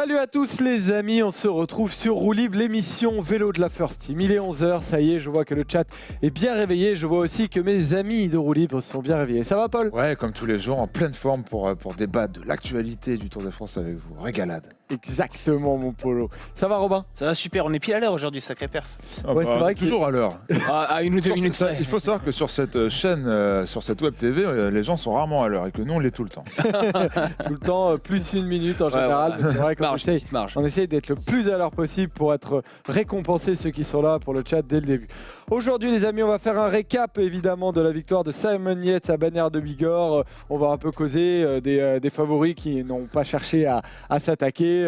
Salut à tous les amis, on se retrouve sur Roue Libre, l'émission vélo de la First Team. Il est 11h, ça y est, je vois que le chat est bien réveillé. Je vois aussi que mes amis de Roue Libre sont bien réveillés. Ça va Paul? Ouais, comme tous les jours, en pleine forme pour débattre de l'actualité du Tour de France avec vous. Régalade. Exactement mon Polo. Ça va Robin? Ça va super, on est pile à l'heure aujourd'hui, sacré perf. Ouais, c'est vrai que- toujours à l'heure. À une ou deux minutes près. Il faut savoir que sur cette chaîne, sur cette web TV, les gens sont rarement à l'heure et que nous on l'est tout le temps. Tout le temps, plus une minute en général. Ouais. C'est vrai qu'on Marge, essaye, petite marge. on essaye d'être le plus à l'heure possible pour être récompensé ceux qui sont là pour le chat dès le début. Aujourd'hui les amis, on va faire un récap évidemment de la victoire de Simon Yates à Bagnères de Bigorre. On va un peu causer des favoris qui n'ont pas cherché à s'attaquer.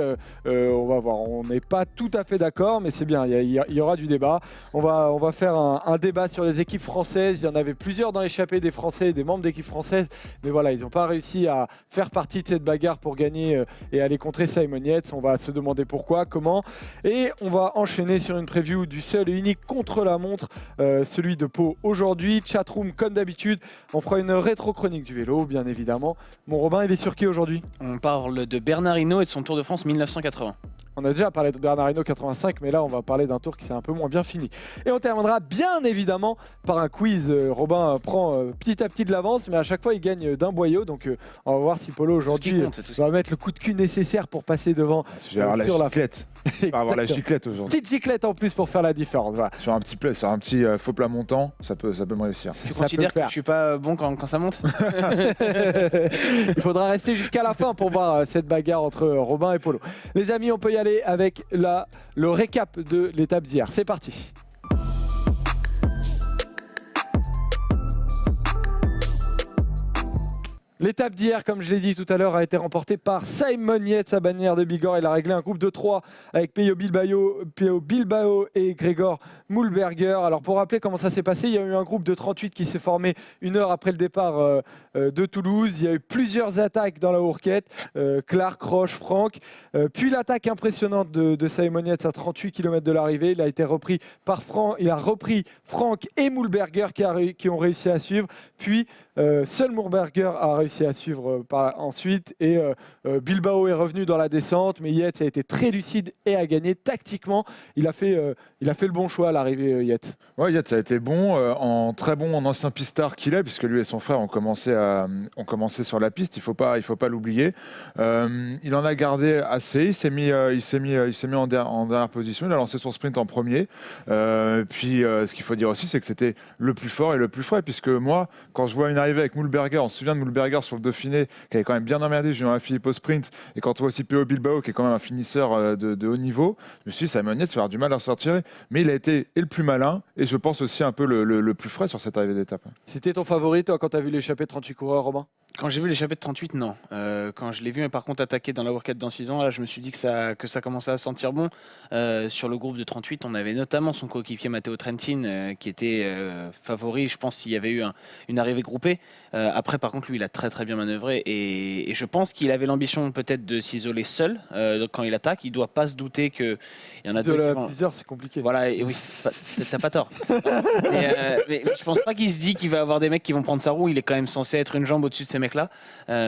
On va voir, on n'est pas tout à fait d'accord, mais c'est bien, il y aura du débat. On va faire un débat sur les équipes françaises. Il y en avait plusieurs dans l'échappée des Français, des membres d'équipes françaises, mais voilà, ils n'ont pas réussi à faire partie de cette bagarre pour gagner et aller contrer Simon Yates. On va se demander pourquoi, comment, et on va enchaîner sur une preview du seul et unique contre-la-montre, celui de Pau aujourd'hui. Chatroom comme d'habitude, on fera une rétro-chronique du vélo, bien évidemment. Mon Robin, il est sur qui aujourd'hui? On parle de Bernard Hinault et de son Tour de France 1980. On a déjà parlé de Bernard Hinault 85, mais là on va parler d'un tour qui s'est un peu moins bien fini. Et on terminera bien évidemment par un quiz. Robin prend petit à petit de l'avance, mais à chaque fois il gagne d'un boyau. Donc on va voir si Polo aujourd'hui va mettre le coup de cul nécessaire pour passer devant J'ai avoir la sur la giclette. J'espère avoir la giclette aujourd'hui. petite giclette en plus pour faire la différence. Voilà. Sur un petit faux plat montant, ça peut me réussir. Tu Ça considères peut le que je suis pas bon quand ça monte? Il faudra rester jusqu'à la fin pour voir cette bagarre entre Robin et Polo. Les amis, on peut y aller avec le récap de l'étape d'hier. C'est parti. L'étape d'hier, comme je l'ai dit tout à l'heure, a été remportée par Simon Yates à Bagnères de Bigorre. Il a réglé un groupe de 3 avec Pello Bilbao et Gregor Mühlberger. Alors pour rappeler comment ça s'est passé, il y a eu un groupe de 38 qui s'est formé une heure après le départ de Toulouse. Il y a eu plusieurs attaques dans la Hourquette, Clark, Roche, Franck. Puis l'attaque impressionnante de Simon Yates à 38 km de l'arrivée. Il a été repris par Franck. Il a repris Franck et Mühlberger qui ont réussi à suivre. Puis seul Mühlberger a réussi à suivre ensuite et Bilbao est revenu dans la descente, mais Yates a été très lucide et a gagné tactiquement. Il a fait le bon choix à l'arrivée, Yates. Ouais, Yates a été bon, très bon en ancien pistard qu'il est, puisque lui et son frère ont commencé sur la piste. Il faut pas l'oublier. Il en a gardé assez. Il s'est mis en dernière position. Il a lancé son sprint en premier. Puis ce qu'il faut dire aussi, c'est que c'était le plus fort et le plus frais, puisque moi, quand je vois une arrivée avec Mühlberger, on se souvient de Mühlberger sur le Dauphiné, qui avait quand même bien emmerdé Julien Philippe au sprint, et quand on voit aussi Pello Bilbao, qui est quand même un finisseur de haut niveau, je me suis dit, Simon Yates va avoir du mal à sortir, mais il a été le plus malin, et je pense aussi un peu le plus frais sur cette arrivée d'étape. C'était ton favori, toi, quand tu as vu l'échappée de 38 coureurs, Robin? Quand j'ai vu l'échappée de 38, non. Quand je l'ai vu, mais par contre attaquer dans la Hourquette dans 6 ans, là, je me suis dit que ça commençait à sentir bon. Sur le groupe de 38, on avait notamment son coéquipier Matteo Trentin qui était favori, je pense, s'il y avait eu une arrivée groupée. Après, par contre, lui, il a très très bien manœuvré et je pense qu'il avait l'ambition peut-être de s'isoler seul quand il attaque. Il ne doit pas se douter qu'il y en a deux qui vont... Plusieurs, c'est compliqué. Voilà, et oui, t'as pas tort. mais je pense pas qu'il se dit qu'il va avoir des mecs qui vont prendre sa roue. Il est quand même censé être une jambe au-dessus de ces mecs-là.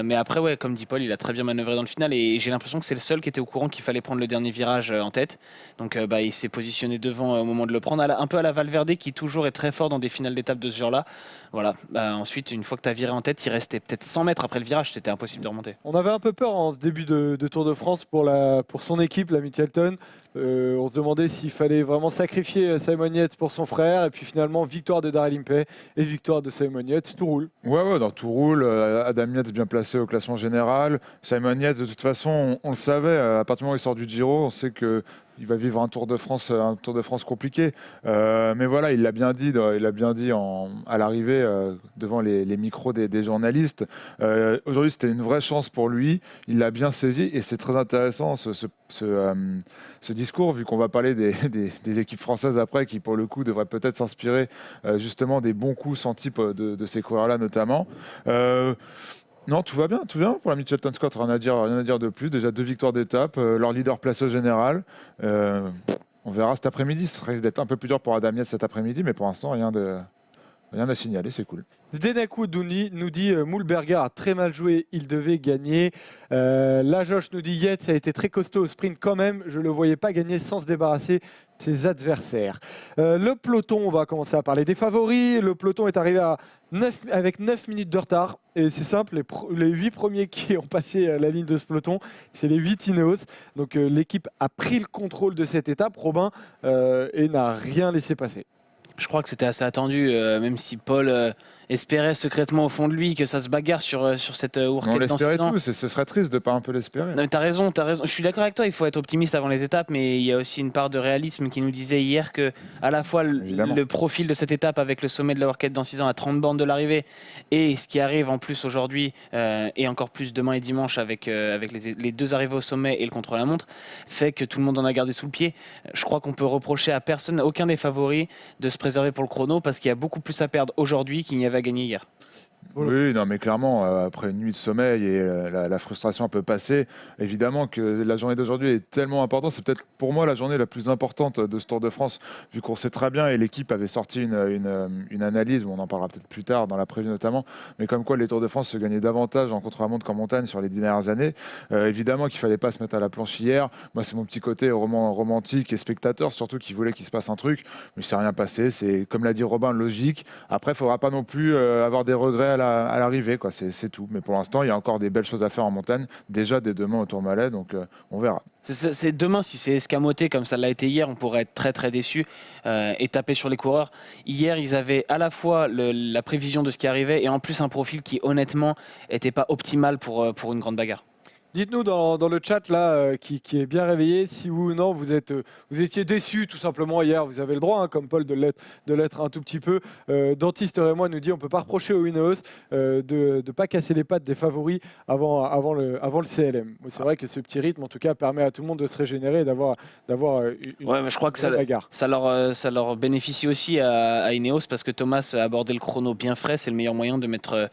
Mais après, ouais, comme dit Paul, il a très bien manœuvré dans le final et j'ai l'impression que c'est le seul qui était au courant qu'il fallait prendre le dernier virage en tête. Donc il s'est positionné devant au moment de le prendre, un peu à la Valverde qui toujours est très fort dans des finales d'étape de ce genre-là. Voilà. Ensuite, une fois que tu as viré en tête, il restait peut-être 100 mètres après le virage, c'était impossible de remonter. On avait un peu peur en ce début de Tour de France pour son équipe, la Mitchelton. On se demandait s'il fallait vraiment sacrifier Simon Yates pour son frère. Et puis finalement, victoire de Daryl Impey et victoire de Simon Yates. Tout roule. Ouais, tout roule. Adam Yates bien placé au classement général. Simon Yates, de toute façon, on le savait. À partir du moment où il sort du Giro, on sait que il va vivre un Tour de France compliqué. Mais voilà, il l'a bien dit à l'arrivée devant les micros des journalistes. Aujourd'hui, c'était une vraie chance pour lui. Il l'a bien saisi et c'est très intéressant ce discours, vu qu'on va parler des équipes françaises après, qui pour le coup devraient peut-être s'inspirer justement des bons coups sentis de ces coureurs-là notamment. Non, tout va bien pour la Mitchelton Scott, rien à dire de plus. Déjà 2 victoires d'étape, leur leader placé au général. On verra cet après-midi, ça risque d'être un peu plus dur pour Adam Yates cet après-midi, mais pour l'instant, rien Rien à signaler, c'est cool. Zdenek Wood nous dit Mühlberger a très mal joué, il devait gagner. Là, Josh nous dit Yates a été très costaud au sprint quand même, je ne le voyais pas gagner sans se débarrasser de ses adversaires. Le peloton, on va commencer à parler des favoris. Le peloton est arrivé avec 9 minutes de retard. Et c'est simple, les 8 premiers qui ont passé la ligne de ce peloton, c'est les 8 Ineos. Donc l'équipe a pris le contrôle de cette étape, Robin, et n'a rien laissé passer. Je crois que c'était assez attendu, même si Paul espérait secrètement au fond de lui que ça se bagarre sur cette On Ourquette dans 6 l'espérait ans. tous, et ce serait triste de ne pas un peu l'espérer. Non, mais t'as raison. Je suis d'accord avec toi, il faut être optimiste avant les étapes, mais il y a aussi une part de réalisme qui nous disait hier que à la fois le profil de cette étape avec le sommet de la Ourquette dans 6 ans à 30 bornes de l'arrivée et ce qui arrive en plus aujourd'hui et encore plus demain et dimanche avec les deux arrivées au sommet et le contre-la-montre fait que tout le monde en a gardé sous le pied. Je crois qu'on peut reprocher à personne, aucun des favoris, de se préserver pour le chrono parce qu'il y a beaucoup plus à perdre aujourd'hui qu'il n'y avait à gagner hier. Oui, non, mais clairement, après une nuit de sommeil et la frustration peut passer. Évidemment que la journée d'aujourd'hui est tellement importante. C'est peut-être pour moi la journée la plus importante de ce Tour de France, vu qu'on sait très bien, et l'équipe avait sorti une analyse, on en parlera peut-être plus tard, dans la prévue notamment, mais comme quoi les Tours de France se gagnaient davantage en contre-la-montre qu'en montagne sur les 10 dernières années. Évidemment qu'il ne fallait pas se mettre à la planche hier. Moi, c'est mon petit côté romantique et spectateur, surtout qui voulait qu'il se passe un truc, mais il ne s'est rien passé. C'est, comme l'a dit Robin, logique. Après, il ne faudra pas non plus avoir des regrets à l'arrivée, quoi. C'est tout. Mais pour l'instant, il y a encore des belles choses à faire en montagne. Déjà dès demain au Tourmalet, donc on verra. C'est demain, si c'est escamoté comme ça l'a été hier, on pourrait être très très déçu et taper sur les coureurs. Hier, ils avaient à la fois la prévision de ce qui arrivait et en plus un profil qui honnêtement n'était pas optimal pour une grande bagarre. Dites-nous dans le chat là, qui est bien réveillé, si oui ou non vous étiez déçu tout simplement hier. Vous avez le droit, hein, comme Paul, de l'être un tout petit peu. Dentiste moi nous dit on ne peut pas reprocher aux Ineos de ne pas casser les pattes des favoris avant le CLM. C'est vrai que ce petit rythme en tout cas permet à tout le monde de se régénérer et d'avoir une mais je crois que bagarre. Ça leur bénéficie aussi à Ineos parce que Thomas a abordé le chrono bien frais. C'est le meilleur moyen de mettre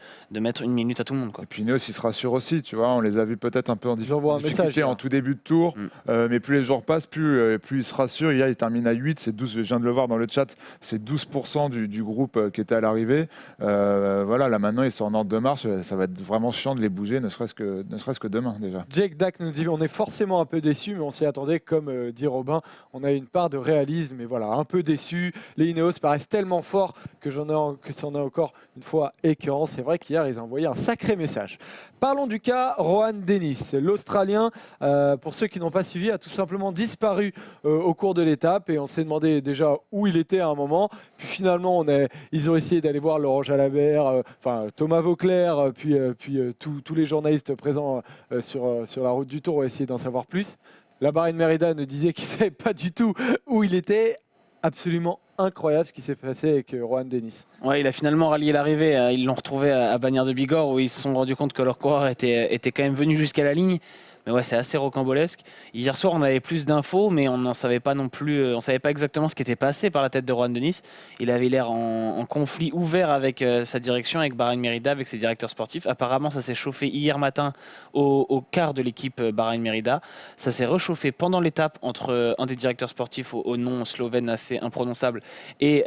une minute à tout le monde, quoi. Et puis Ineos, il se rassure aussi, tu vois. On les a vus peut-être un peu en difficulté en tout début de tour, mais plus les jours passent, plus il se rassure. Hier, il termine à 8, c'est 12, je viens de le voir dans le chat, c'est 12% du groupe qui était à l'arrivée. Voilà, là maintenant, ils sont en ordre de marche, ça va être vraiment chiant de les bouger, ne serait-ce que demain déjà. Jake Dack nous dit on est forcément un peu déçu, mais on s'y attendait, comme dit Robin, on a une part de réalisme, et voilà, un peu déçu. Les Ineos paraissent tellement forts que c'en est encore une fois écœurant. C'est vrai qu'hier, ils ont envoyé un sacré message. Parlons du cas Rohan Dennis. L'Australien, pour ceux qui n'ont pas suivi, a tout simplement disparu au cours de l'étape et on s'est demandé déjà où il était à un moment. Puis finalement, ils ont essayé d'aller voir Laurent Jalabert, Thomas Vauclair, puis tous les journalistes présents sur la route du Tour ont essayé d'en savoir plus. La Bahrain Merida nous disait qu'il ne savait pas du tout où il était. Absolument incroyable ce qui s'est passé avec Rohan Dennis. Ouais, il a finalement rallié l'arrivée. Ils l'ont retrouvé à Bagnères de Bigorre où ils se sont rendus compte que leur coureur était quand même venu jusqu'à la ligne. Mais ouais, c'est assez rocambolesque. Hier soir, on avait plus d'infos, mais on n'en savait pas non plus. On savait pas exactement ce qui était passé par la tête de Rohan Dennis. Il avait l'air en conflit ouvert avec sa direction, avec Bahrain Merida, avec ses directeurs sportifs. Apparemment, ça s'est chauffé hier matin au quart de l'équipe Bahrain Merida. Ça s'est réchauffé pendant l'étape entre un des directeurs sportifs au nom slovène assez imprononçable et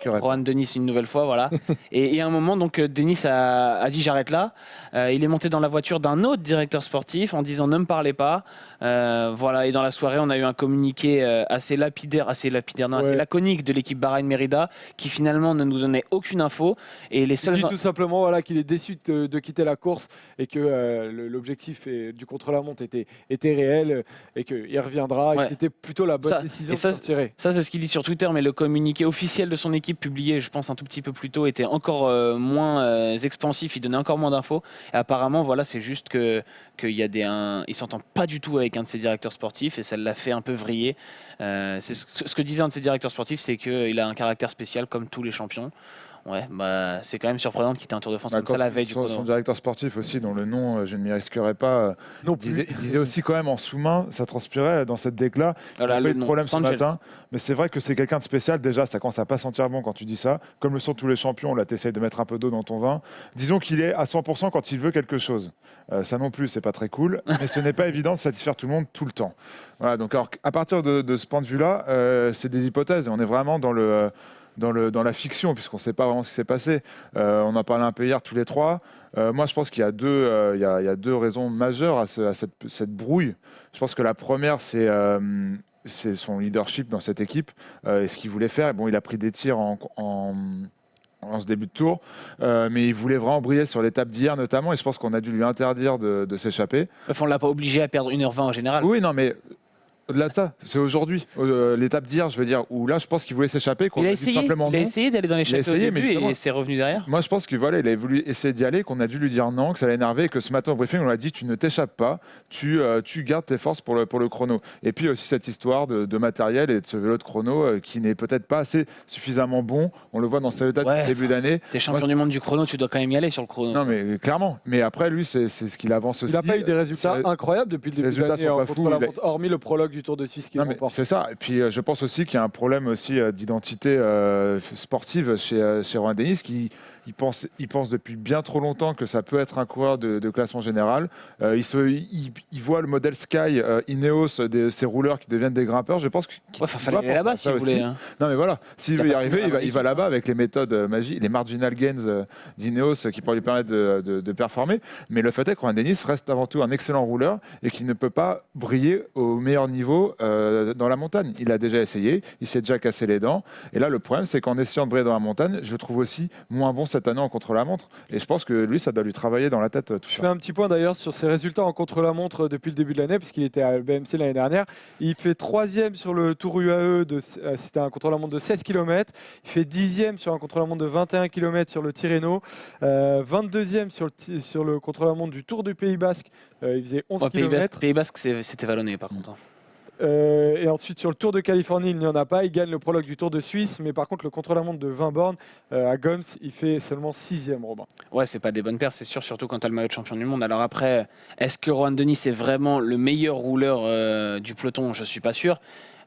Rohan Dennis une nouvelle fois, voilà. et à un moment, donc, Dennis a dit j'arrête là. Il est monté dans la voiture d'un autre directeur sportif en disant ne me parlez pas. Voilà, et dans la soirée, on a eu un communiqué assez laconique de l'équipe Bahrain Merida qui finalement ne nous donnait aucune info. Et les seuls... Il dit tout simplement qu'il est déçu de quitter la course et que l'objectif du contre-la-montre était réel et qu'il reviendra. Ouais. C'était plutôt la bonne décision de s'en tirer. Ça, c'est ce qu'il dit sur Twitter, mais le communiqué officiel de son équipe publié, je pense, un tout petit peu plus tôt, était encore moins expansif. Il donnait encore moins d'infos. Et apparemment, voilà, c'est juste qu'il y a il s'entend pas du tout avec un de ses directeurs sportifs et ça l'a fait un peu vriller. C'est ce que disait un de ses directeurs sportifs, c'est qu'il a un caractère spécial comme tous les champions. Ouais, c'est quand même surprenant de quitter un Tour de France comme ça la veille du chrono. Son directeur sportif aussi, dont le nom je ne m'y risquerai pas, disait aussi quand même en sous-main, ça transpirait dans cette décla. Il n'y a pas eu de problème ce matin, mais c'est vrai que c'est quelqu'un de spécial. Déjà, ça commence à pas sentir bon quand tu dis ça. Comme le sont tous les champions, là, tu essayes de mettre un peu d'eau dans ton vin. Disons qu'il est à 100% quand il veut quelque chose. Ça non plus, c'est pas très cool, mais ce n'est pas évident de satisfaire tout le monde tout le temps. Voilà, donc alors, à partir de ce point de vue-là, c'est des hypothèses et on est vraiment dans dans la fiction, puisqu'on ne sait pas vraiment ce qui s'est passé. On en parlait un peu hier tous les trois. Moi, je pense qu'il y a il y a deux raisons majeures à cette brouille. Je pense que la première, c'est son leadership dans cette équipe et ce qu'il voulait faire. Bon, il a pris des tirs en ce début de tour, mais il voulait vraiment briller sur l'étape d'hier notamment, et je pense qu'on a dû lui interdire de s'échapper. Enfin, on l'a pas obligé à perdre 1h20 en général. Oui, non, mais au-delà de ça, c'est aujourd'hui, l'étape d'hier, je veux dire, où là, je pense qu'il voulait s'échapper, qu'on Il a a dit tout essayé, simplement il a non. essayé d'aller dans les châteaux au essayé, mais début justement- et c'est revenu derrière. Moi, je pense qu'il voilà, il avait voulu essayer d'y aller, qu'on a dû lui dire non, que ça l'énervait, et que ce matin au briefing, on lui a dit tu ne t'échappes pas, tu gardes tes forces pour le chrono. Et puis aussi cette histoire de matériel et de ce vélo de chrono qui n'est peut-être pas assez suffisamment bon. On le voit dans ses résultats Ouais, depuis le début d'année. T'es champion du monde du chrono, tu dois quand même y aller sur le chrono. Non, mais clairement. Mais après, lui, c'est ce qu'il avance aussi. Il n'a pas eu des résultats incroyable depuis le ses début de résultats l'année sont en pas fous, contre-la-montre, hormis le prologue du Tour de Suisse qu'il Non, mais remporte. c'est ça. Et puis, je pense aussi qu'il y a un problème aussi d'identité sportive chez Romain Dennis qui il pense depuis bien trop longtemps que ça peut être un coureur de classement général. Il voit le modèle Sky, Ineos, ces rouleurs qui deviennent des grimpeurs. Je pense qu'il Fallait aller là-bas si vous voulez. Hein. Non mais voilà, s'il Il a veut y pas arriver, suivi il va là-bas avec les méthodes magiques, les marginal gains d'Ineos qui pourraient lui permettre de performer. Mais le fait est que Romain Dennis reste avant tout un excellent rouleur et qu'il ne peut pas briller au meilleur niveau dans la montagne. Il a déjà essayé, il s'est déjà cassé les dents. Et là, le problème, c'est qu'en essayant de briller dans la montagne, je le trouve aussi moins bon cette année en contre-la-montre. Et je pense que lui, ça doit lui travailler dans la tête tout Je ça. fais un petit point d'ailleurs sur ses résultats en contre-la-montre depuis le début de l'année, puisqu'il était à BMC l'année dernière. Il fait 3e sur le Tour UAE, c'était un contre-la-montre de 16 km. Il fait 10e sur un contre-la-montre de 21 km sur le Tirreno. 22e sur le contre-la-montre du Tour du Pays Basque. Il faisait 11 km. Pays Basque, c'était vallonné par contre. Et ensuite sur le Tour de Californie, il n'y en a pas. Il gagne le prologue du Tour de Suisse, mais par contre le contre-la-montre de 20 bornes à Goms, il fait seulement 6e, Robin. Ouais, c'est pas des bonnes paires, c'est sûr, surtout quand tu as le maillot de champion du monde. Alors après, est-ce que Rohan Dennis est vraiment le meilleur rouleur du peloton? Je suis pas sûr.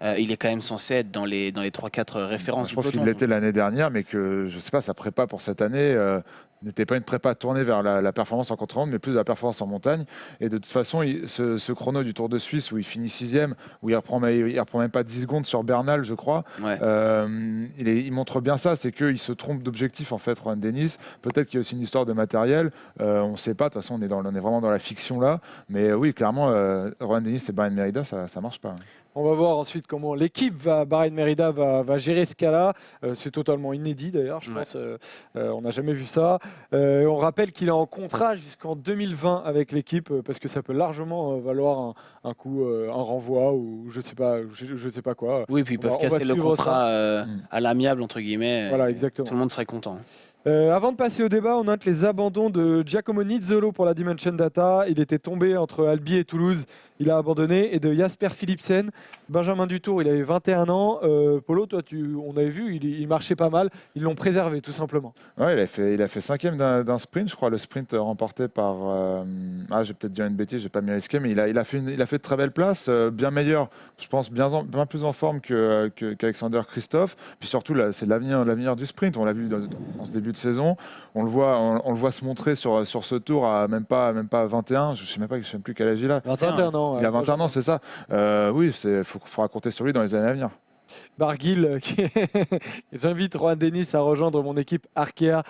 Il est quand même censé être dans les 3-4 références Je du pense peloton. qu'il l'était l'année dernière, mais que je sais pas, sa prépa pour cette année n'était pas une prépa tournée vers la performance en contre-la-montre, mais plus de la performance en montagne. Et de toute façon, ce chrono du Tour de Suisse où il finit 6e, où il reprend même pas 10 secondes sur Bernal, je crois, Ouais. il montre bien ça, c'est qu'il se trompe d'objectif en fait, Rohan Dennis. Peut-être qu'il y a aussi une histoire de matériel, on ne sait pas, de toute façon on est vraiment dans la fiction là, mais oui, clairement, Rohan Dennis et Bahrain Merida, ça ne marche pas. On va voir ensuite comment l'équipe Bahrain Merida va gérer ce cas-là. C'est totalement inédit d'ailleurs, je pense. On n'a jamais vu ça. On rappelle qu'il est en contrat jusqu'en 2020 avec l'équipe parce que ça peut largement valoir un coup, un renvoi ou je sais pas quoi. Oui, puis ils peuvent On va casser le suivre contrat à l'amiable, entre guillemets. Voilà, exactement. Tout le monde serait content. Avant de passer au débat, on note les abandons de Giacomo Nizzolo pour la Dimension Data. Il était tombé entre Albi et Toulouse. Il a abandonné. Et de Jasper Philipsen, Benjamin Dutour, il avait 21 ans. Polo, toi, on avait vu, il marchait pas mal. Ils l'ont préservé, tout simplement. Ouais, il a fait 5e d'un sprint, je crois, le sprint remporté par. J'ai peut-être dit une bêtise, j'ai pas mis risqué, mais il a fait de très belles places, bien meilleur, je pense, bien plus en forme qu'Alexander Christophe. Puis surtout, là, c'est l'avenir du sprint. On l'a vu dans ce début de saison. On le voit se montrer sur ce tour à même pas 21. Je sais même plus quel âge il a. 21 ans. Il a 21 ans, c'est ça. Oui, il faudra compter sur lui dans les années à venir. Barguil, j'invite Rohan Dennis à rejoindre mon équipe Arkea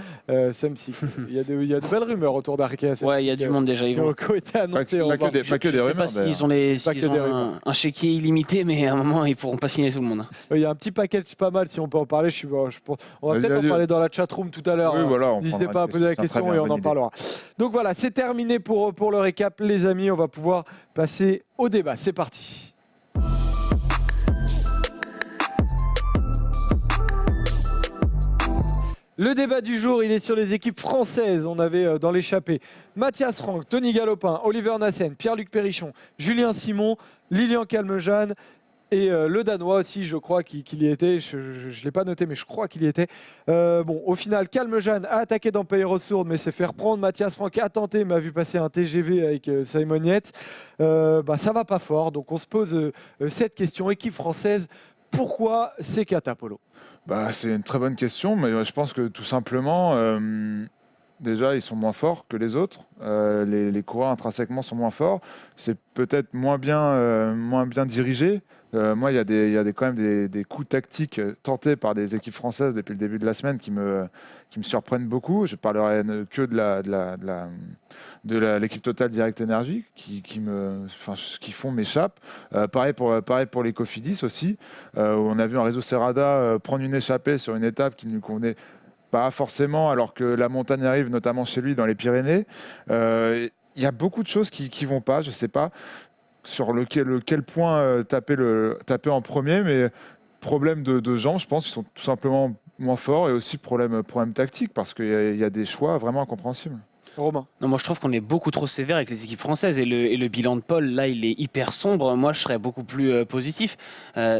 Semsic. Il y a de belles rumeurs autour d'Arkea. Ouais, il y a du monde déjà. Ils qui vont... ont été annoncées. Pas que des Je sais rumeurs. pas s'ils ont, un chéquier illimité, mais à un moment, ils pourront pas signer tout le monde. Il y a un petit package pas mal si on peut en parler. On va peut-être en parler dans la chatroom tout à l'heure. Oui, voilà, n'hésitez pas à poser la question et on en parlera. Donc voilà, c'est terminé pour le récap. Les amis, on va pouvoir passer au débat. C'est parti. Le débat du jour, il est sur les équipes françaises. On avait dans l'échappée Mathias Franck, Tony Galopin, Oliver Nassen, Pierre-Luc Périchon, Julien Simon, Lilian Calmejane et le Danois aussi, je crois qu'il y était. Je ne l'ai pas noté, mais je crois qu'il y était. Au final, Calmejane a attaqué dans Pays-Ressourdes, mais s'est fait reprendre. Mathias Franck a tenté, mais a vu passer un TGV avec Simon Yates. Ça va pas fort. Donc on se pose cette question. Équipe française, pourquoi ces cata, Polo ? C'est une très bonne question, mais je pense que tout simplement, déjà, ils sont moins forts que les autres. Les coureurs intrinsèquement sont moins forts. C'est peut-être moins bien dirigé. Moi, il y a quand même des coups tactiques tentés par des équipes françaises depuis le début de la semaine qui me surprennent beaucoup. Je parlerai que de l'équipe Total Direct Energy qui font m'échappe. Pareil pour les Cofidis aussi. Où on a vu un réseau Serrada prendre une échappée sur une étape qui ne lui convenait pas forcément, alors que la montagne arrive, notamment chez lui dans les Pyrénées. Il y a beaucoup de choses qui vont pas. Je sais pas sur lequel point taper en premier, mais problème de jambes, je pense qu'ils sont tout simplement moins forts, et aussi problème tactique, parce qu'il y a des choix vraiment incompréhensibles. Romain. Non, moi je trouve qu'on est beaucoup trop sévère avec les équipes françaises et le bilan de Paul là il est hyper sombre. Moi je serais beaucoup plus positif.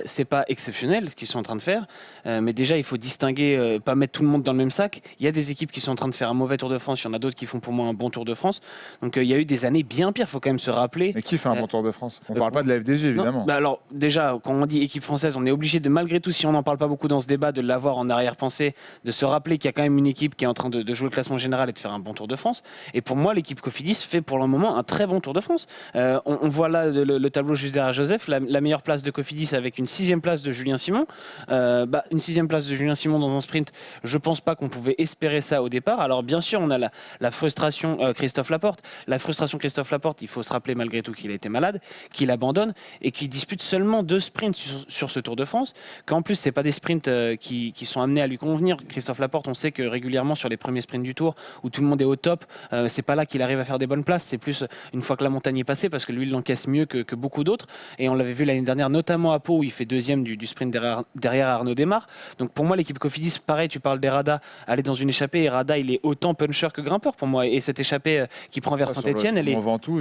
C'est pas exceptionnel ce qu'ils sont en train de faire, mais déjà il faut distinguer, pas mettre tout le monde dans le même sac. Il y a des équipes qui sont en train de faire un mauvais Tour de France, il y en a d'autres qui font pour moi un bon Tour de France. Donc il y a eu des années bien pires, il faut quand même se rappeler. Mais qui fait un bon Tour de France? On parle pas de la FDJ évidemment. Non, bah alors déjà quand on dit équipe française, on est obligé de, malgré tout, si on n'en parle pas beaucoup dans ce débat, de l'avoir en arrière-pensée, de se rappeler qu'il y a quand même une équipe qui est en train de jouer le classement général et de faire un bon Tour de France. Et pour moi, l'équipe Cofidis fait pour le moment un très bon Tour de France. On voit là le tableau juste derrière Joseph, la meilleure place de Cofidis avec une 6e place de Julien Simon. Une 6e place de Julien Simon dans un sprint, je pense pas qu'on pouvait espérer ça au départ. Alors bien sûr, on a la frustration Christophe Laporte. La frustration Christophe Laporte, il faut se rappeler malgré tout qu'il a été malade, qu'il abandonne et qu'il dispute seulement 2 sprints sur ce Tour de France. Qu'en plus, c'est pas des sprints qui sont amenés à lui convenir. Christophe Laporte, on sait que régulièrement sur les premiers sprints du Tour, où tout le monde est au top, c'est pas là qu'il arrive à faire des bonnes places, c'est plus une fois que la montagne est passée, parce que lui il l'encaisse mieux que beaucoup d'autres, et on l'avait vu l'année dernière notamment à Pau où il fait 2e du sprint derrière Arnaud Démare. Donc pour moi l'équipe Cofidis, pareil, tu parles des Rada, aller dans une échappée, et Rada il est autant puncher que grimpeur pour moi, et cette échappée qui prend vers Saint-Etienne, elle est... Ventoux,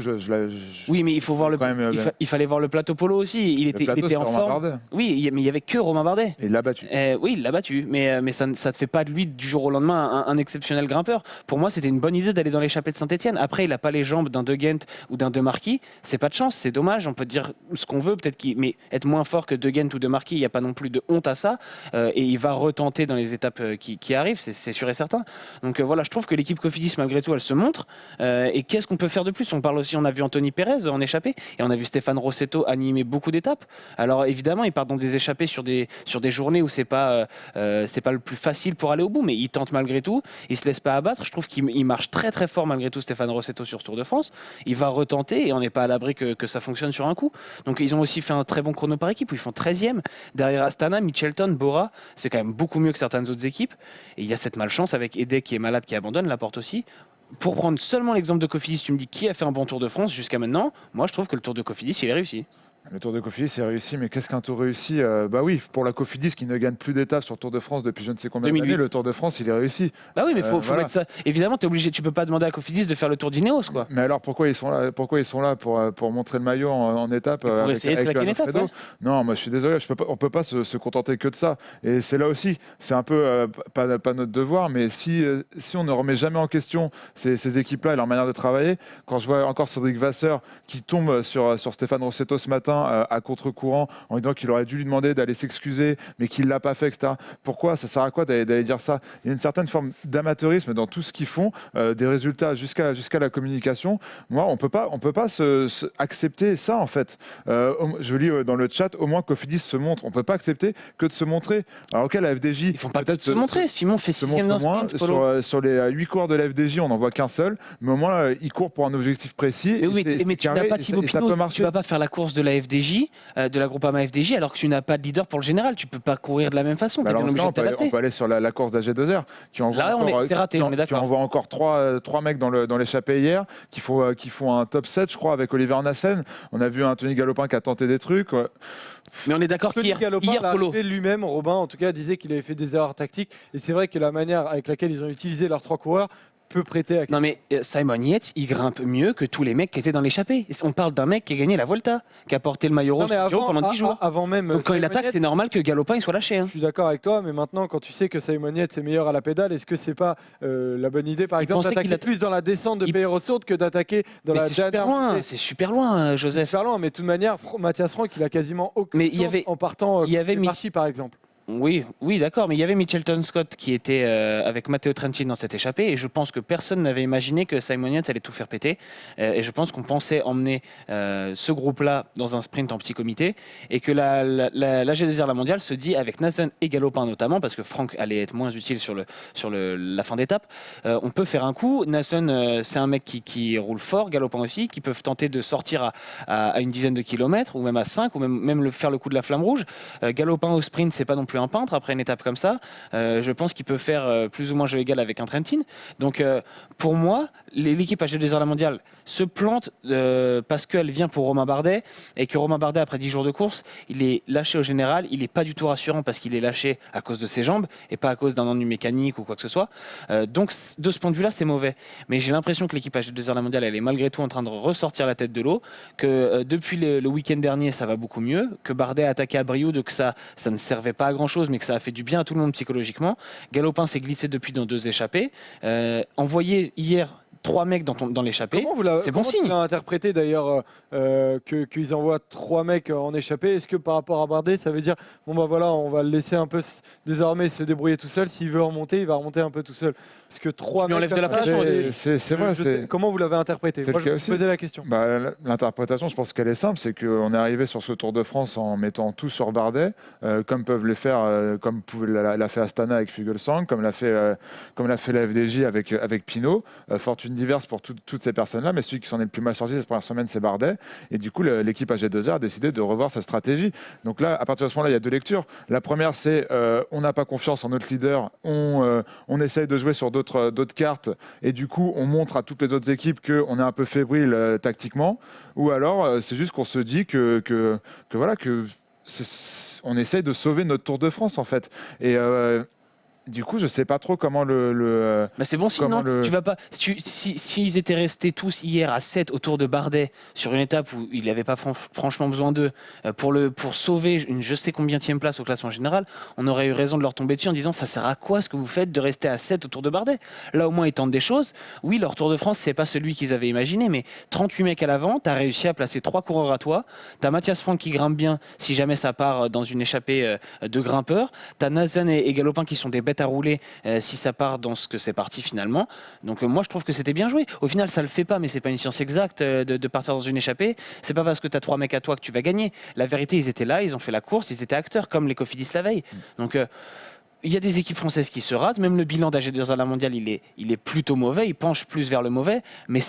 Oui, mais il faut voir il fallait voir le plateau polo aussi, il était en forme. Oui, mais il y avait que Romain Bardet. Et il l'a battu. Oui, il l'a battu, mais ça ne fait pas de lui du jour au lendemain un exceptionnel grimpeur. Pour moi, c'était une bonne idée d'aller dans l'échappée de Saint-Etienne. Après, il n'a pas les jambes d'un De Gendt ou d'un De Marquis. C'est pas de chance, c'est dommage. On peut dire ce qu'on veut, peut-être mais être moins fort que De Gendt ou De Marquis, il n'y a pas non plus de honte à ça. Et il va retenter dans les étapes qui arrivent, c'est sûr et certain. Donc voilà, je trouve que l'équipe Cofidis, malgré tout, elle se montre. Et qu'est-ce qu'on peut faire de plus? On parle aussi, on a vu Anthony Pérez en échappée, et on a vu Stéphane Rossetto animer beaucoup d'étapes. Alors évidemment, ils partent dans des échappées sur des journées où c'est pas le plus facile pour aller au bout, mais ils tentent malgré tout. Ils se laissent pas abattre. Je trouve qu'il marche très très fort malgré tout, Stéphane Rossetto, sur ce Tour de France. Il va retenter et on n'est pas à l'abri que ça fonctionne sur un coup. Donc ils ont aussi fait un très bon chrono par équipe où ils font 13e. Derrière Astana, Mitchelton, Bora, c'est quand même beaucoup mieux que certaines autres équipes. Et il y a cette malchance avec Edek qui est malade, qui abandonne, Laporte aussi. Pour prendre seulement l'exemple de Cofidis, tu me dis qui a fait un bon Tour de France jusqu'à maintenant? Moi, je trouve que le Tour de Cofidis, il est réussi. Le Tour de Cofidis c'est réussi, mais qu'est-ce qu'un Tour réussi? Bah oui, pour la Cofidis qui ne gagne plus d'étapes sur le Tour de France depuis je ne sais combien d'années, le Tour de France il est réussi. Bah oui, mais faut voilà. mettre ça. Évidemment, t'es obligé, tu peux pas demander à Cofidis de faire le Tour d'Ineos, quoi. Mais alors pourquoi ils sont là pour montrer le maillot en étape pour essayer de claquer une étape, ouais. Non, moi je suis désolé, on peut pas se contenter que de ça. Et c'est là aussi, c'est un peu pas notre devoir, mais si on ne remet jamais en question ces équipes-là et leur manière de travailler, quand je vois encore Cédric Vasseur qui tombe sur Stéphane Rossetto ce matin à contre-courant en disant qu'il aurait dû lui demander d'aller s'excuser, mais qu'il ne l'a pas fait, etc. Pourquoi? Ça sert à quoi d'aller dire ça? Il y a une certaine forme d'amateurisme dans tout ce qu'ils font, des résultats jusqu'à la communication. Moi, on peut pas accepter ça, en fait. Je lis dans le chat, au moins Cofidis se montre. On peut pas accepter que de se montrer. Alors, ok, la FDJ... Ils font pas peut-être se montrer. Simon fait 6e dans sprint. Sur les 8 coureurs de la FDJ, on n'en voit qu'un seul, mais au moins, il court pour un objectif précis. Mais tu n'as pas Thibaut Pinot, tu vas pas faire la course de la FDJ, de la Groupama FDJ, alors que tu n'as pas de leader pour le général. Tu peux pas courir de la même façon. Alors, on peut aller sur la course d'AG2R qui envoie c'est raté, on est d'accord. Qui envoie encore trois mecs dans l'échappée hier, qui font un top 7, je crois, avec Oliver Nassen. On a vu un Tony Galopin qui a tenté des trucs. Mais on est d'accord qu'hier, Polo lui-même, Robin, en tout cas, disait qu'il avait fait des erreurs tactiques. Et c'est vrai que la manière avec laquelle ils ont utilisé leurs 3 coureurs peut prêter à... Non mais Simon Yates, il grimpe mieux que tous les mecs qui étaient dans l'échappée. On parle d'un mec qui a gagné la Volta, qui a porté le maillot rose pendant 10 jours. Avant même, donc quand il attaque, c'est normal que Galopin il soit lâché. Hein. Je suis d'accord avec toi, mais maintenant, quand tu sais que Simon Yates est meilleur à la pédale, est-ce que c'est pas la bonne idée, par exemple, d'attaquer plus dans la descente de Pays-Ressources que d'attaquer dans la dernière montée? C'est super loin, Joseph. C'est super loin, mais de toute manière, Mathias Franck, il a quasiment aucune chance en partant parti, par exemple. Oui, d'accord, mais il y avait Mitchelton Scott qui était avec Matteo Trentin dans cette échappée, et je pense que personne n'avait imaginé que Simon Yates allait tout faire péter. Et je pense qu'on pensait emmener ce groupe-là dans un sprint en petit comité, et que la G2R La Mondiale se dit, avec Nathan et Galopin notamment, parce que Franck allait être moins utile sur la fin d'étape, on peut faire un coup. Nathan, c'est un mec qui roule fort, Galopin aussi, qui peuvent tenter de sortir à une dizaine de kilomètres, ou même à 5, ou même faire le coup de la flamme rouge. Galopin au sprint, c'est pas non plus un peintre après une étape comme ça. Je pense qu'il peut faire plus ou moins jeu égal avec un Trentin. Donc pour moi, l'équipe AG2R La Mondiale se plante parce qu'elle vient pour Romain Bardet, et que Romain Bardet, après 10 jours de course, il est lâché au général. Il n'est pas du tout rassurant parce qu'il est lâché à cause de ses jambes et pas à cause d'un ennui mécanique ou quoi que ce soit. Donc de ce point de vue-là, c'est mauvais. Mais j'ai l'impression que l'équipe AG2R La Mondiale, elle est malgré tout en train de ressortir la tête de l'eau, que depuis le week-end dernier, ça va beaucoup mieux, que Bardet a attaqué à Brioude, que ça ne servait pas à grand-chose, mais que ça a fait du bien à tout le monde psychologiquement. Galopin s'est glissé depuis dans 2 échappées. Envoyé hier 3 mecs dans l'échappée, c'est bon signe. Comment tu l'as interprété d'ailleurs qu'ils envoient 3 mecs en échappée? Est-ce que par rapport à Bardet, ça veut dire bon bah voilà, on va le laisser un peu désormais se débrouiller tout seul. S'il veut remonter, il va remonter un peu tout seul. Parce que 3 mecs enlèves de la pression aussi. C'est vrai. Comment vous l'avez interprété? Moi, je me posais la question. L'interprétation, je pense qu'elle est simple, c'est qu'on est arrivé sur ce Tour de France en mettant tout sur Bardet, comme peuvent les faire, comme l'a fait Astana avec Fuglsang, comme l'a fait la FDJ avec Pinot. Fortune diverse pour toutes ces personnes-là, mais celui qui s'en est le plus mal sorti cette première semaine, c'est Bardet. Et du coup, l'équipe AG2R a décidé de revoir sa stratégie. Donc là, à partir de ce moment-là, il y a 2 lectures. La première, c'est on n'a pas confiance en notre leader, on essaye de jouer sur d'autres cartes, et du coup, on montre à toutes les autres équipes qu'on est un peu fébrile tactiquement. Ou alors, c'est juste qu'on se dit que voilà, on essaye de sauver notre Tour de France, en fait. Et du coup, je sais pas trop comment Mais c'est bon signe, non Tu vas pas. S'ils étaient restés tous hier à 7 autour de Bardet sur une étape où il n'avait pas franchement besoin d'eux pour sauver une je sais combienième place au classement général, on aurait eu raison de leur tomber dessus en disant ça sert à quoi ce que vous faites de rester à 7 autour de Bardet? Là, au moins, ils tentent des choses. Oui, leur Tour de France, c'est pas celui qu'ils avaient imaginé, mais 38 mecs à l'avant, tu as réussi à placer 3 coureurs à toi. Tu as Mathias Franck qui grimpe bien si jamais ça part dans une échappée de grimpeurs. Tu as Nazan et Galopin qui sont des bêtes à rouler si ça part dans ce que c'est parti finalement. Donc moi je trouve que c'était bien joué. Au final ça le fait pas, mais c'est pas une science exacte de partir dans une échappée. C'est pas parce que tu as 3 mecs à toi que tu vas gagner. La vérité, ils étaient là, ils ont fait la course, ils étaient acteurs comme les Cofidis la veille. Donc il y a des équipes françaises qui se ratent. Même le bilan d'AG2R La Mondiale, il est plutôt mauvais. Il penche plus vers le mauvais, mais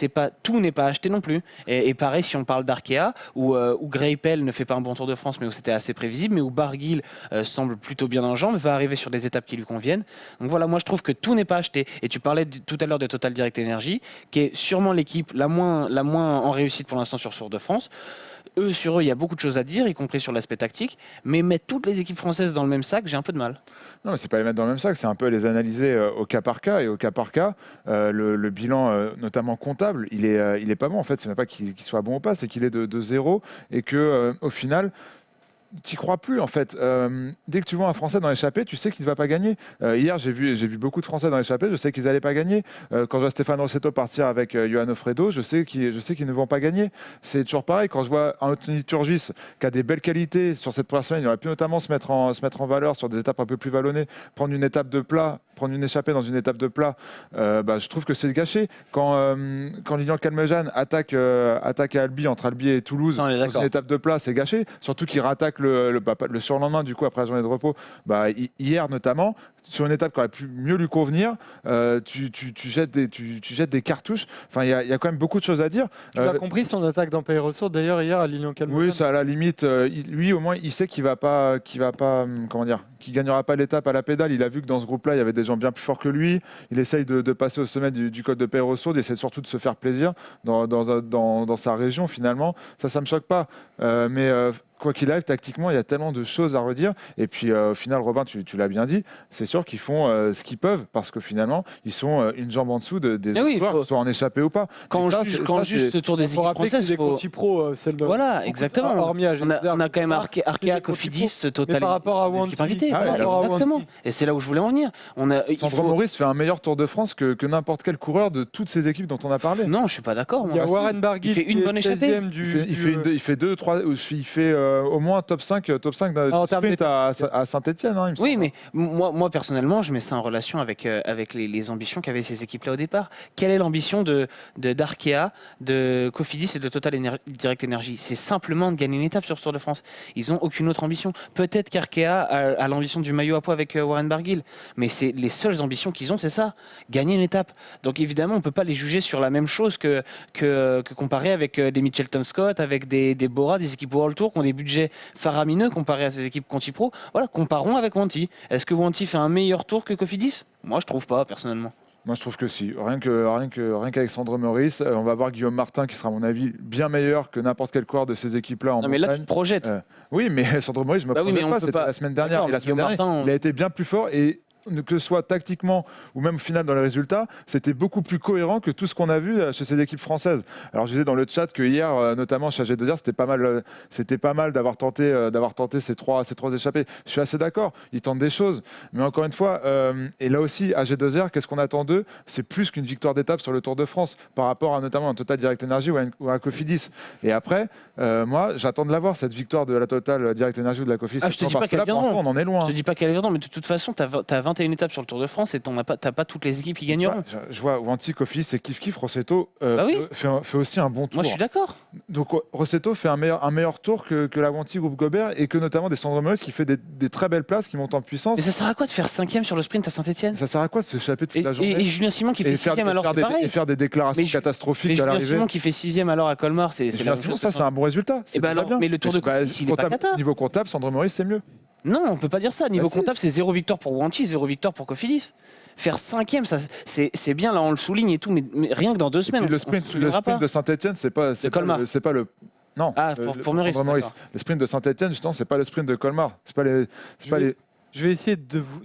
tout n'est pas acheté non plus. Et pareil, si on parle d'Arkea, où Greipel ne fait pas un bon Tour de France, mais où c'était assez prévisible, mais où Barguil semble plutôt bien en jambes, va arriver sur des étapes qui lui conviennent. Donc voilà, moi je trouve que tout n'est pas acheté. Et tu parlais tout à l'heure de Total Direct Energy, qui est sûrement l'équipe la moins en réussite pour l'instant sur Tour de France. Sur eux, il y a beaucoup de choses à dire, y compris sur l'aspect tactique, mais mettre toutes les équipes françaises dans le même sac, j'ai un peu de mal. Non, mais c'est pas les mettre dans le même sac, c'est un peu les analyser au cas par cas. Et au cas par cas, le bilan, notamment comptable, il est pas bon. En fait, c'est même pas qu'il soit bon ou pas, c'est qu'il est de 0, et que au final, t'y crois plus en fait. Dès que tu vois un Français dans l'échappée, tu sais qu'il ne va pas gagner. Hier, j'ai vu beaucoup de Français dans l'échappée, je sais qu'ils n'allaient pas gagner. Quand je vois Stéphane Rossetto partir avec Johan Ofredo, je sais qu'ils ne vont pas gagner. C'est toujours pareil. Quand je vois Anthony Turgis qui a des belles qualités sur cette première semaine, il aurait pu notamment se mettre en valeur sur des étapes un peu plus vallonnées, prendre une étape de plat, prendre une échappée dans une étape de plat. Je trouve que c'est gâché. Quand Lilian Calmejane attaque à Albi, entre Albi et Toulouse, dans une étape de plat, c'est gâché. Surtout qu'il rattaque le surlendemain, du coup, après la journée de repos, hier notamment, sur une étape qui aurait pu mieux lui convenir, tu jettes des cartouches. Enfin, il y a quand même beaucoup de choses à dire. Tu as compris son attaque dans Pays-Ressources d'ailleurs hier à Lilian Calmejane? Oui, ça à la limite. Lui, au moins, il sait qu'il gagnera pas l'étape à la pédale. Il a vu que dans ce groupe-là, il y avait des gens bien plus forts que lui. Il essaye de passer au sommet du col de Pays-Ressources. Il essaie surtout de se faire plaisir dans sa région, finalement. Ça me choque pas. Mais quoi qu'il arrive, tactiquement, il y a tellement de choses à redire. Et puis, au final, Robin, tu l'as bien dit, c'est sûr qu'ils font ce qu'ils peuvent, parce que finalement, ils sont une jambe en dessous des joueurs, soit en échappé ou pas. Quand on juge ce Tour des équipes françaises, des conti-pro, celle de... Voilà, exactement. On a quand même Arkea, Cofidis, Total, par rapport à Wanty. Exactement. Et c'est là où je voulais en venir. Sandro Maurice fait un meilleur Tour de France que n'importe quel coureur de toutes ces équipes dont on a parlé. Non, je suis pas d'accord. Il y a Warren Barguil, il fait une bonne échappée. Il fait 2, 3, il fait au moins top 5 en termes sprint à Saint-Etienne. Hein, il me semble. Oui, mais moi personnellement, je mets ça en relation avec les ambitions qu'avaient ces équipes-là au départ. Quelle est l'ambition d'Arkea, de Cofidis et de Total Direct Energy? C'est simplement de gagner une étape sur ce Tour de France. Ils n'ont aucune autre ambition. Peut-être qu'Arkea a l'ambition du maillot à poids avec Warren Barguil, mais c'est les seules ambitions qu'ils ont, c'est ça, gagner une étape. Donc évidemment, on ne peut pas les juger sur la même chose que comparer avec des Mitchelton Scott, avec des Bora, des équipes World Tour qui ont des budgets faramineux comparés à ces équipes Conti Pro. Voilà, comparons avec Wanty. Est-ce que Wanty fait un meilleur tour que Cofidis? Moi, je trouve pas, personnellement. Moi, je trouve que si. Rien qu'Alexandre Meurice, on va voir Guillaume Martin, qui sera, à mon avis, bien meilleur que n'importe quel coureur de ces équipes-là en Non, mais là, tu montagne. te projettes. Oui, mais Alexandre Meurice, je me Bah oui, projette mais on pas. peut C'était pas- la semaine dernière. D'accord, Et la mais semaine Guillaume dernière, Martin, il a été bien plus fort. Et que ce soit tactiquement ou même au final dans les résultats, c'était beaucoup plus cohérent que tout ce qu'on a vu chez ces équipes françaises. Alors je disais dans le chat que hier, notamment chez AG2R, c'était pas mal d'avoir tenté ces trois échappées. Je suis assez d'accord, ils tentent des choses, mais encore une fois, et là aussi AG2R, qu'est-ce qu'on attend d'eux? C'est plus qu'une victoire d'étape sur le Tour de France par rapport à notamment un Total Direct Energy ou à Cofidis. Et après, moi, j'attends de l'avoir cette victoire de la Total Direct Energy ou de la Cofidis. Ah, je te dis pas parce que qu'elle là, pour l'instant, viendra. on en est loin. Je te dis pas qu'elle est violente, mais de toute façon, tu as 21 étapes sur le Tour de France et t'as pas toutes les équipes qui gagneront. Je vois Wanty, Cofidis et kiff Rossetto Bah oui. fait aussi un bon tour. Moi, je suis d'accord. Donc Rossetto fait un meilleur tour que la Wanty Groupe Gobert et que notamment des Sandro Meurice qui fait des très belles places, qui montent en puissance. Mais ça sert à quoi de faire 5e sur le sprint à Saint-Etienne? Ça sert à quoi de s'échapper toute la journée Et Julien Simon qui fait 6e alors c'est pareil. et faire des déclarations Mais catastrophiques à Julien l'arrivée. Simon qui fait 6e alors à Colmar, c'est la Julien même Simon, chose. ça c'est un bon résultat. C'est ben déjà alors, bien. mais le Tour de Cofidis, il est pas cata. Niveau comptable, Sandro Meurice c'est mieux. Non, on peut pas dire ça. Niveau Bah, si. comptable, c'est 0 victoire pour Wanty, 0 victoire pour Cofidis. Faire 5e, ça, c'est bien, là on le souligne et tout, mais rien que dans 2 semaines. Et puis on se souviendra le sprint pas. de Saint-Etienne, c'est pas Colmar. le non. Ah, pour Meurice, Sandro Meurice. d'accord. Le sprint de Saint-Etienne, justement, c'est pas le sprint de Colmar. C'est pas les. Je vais essayer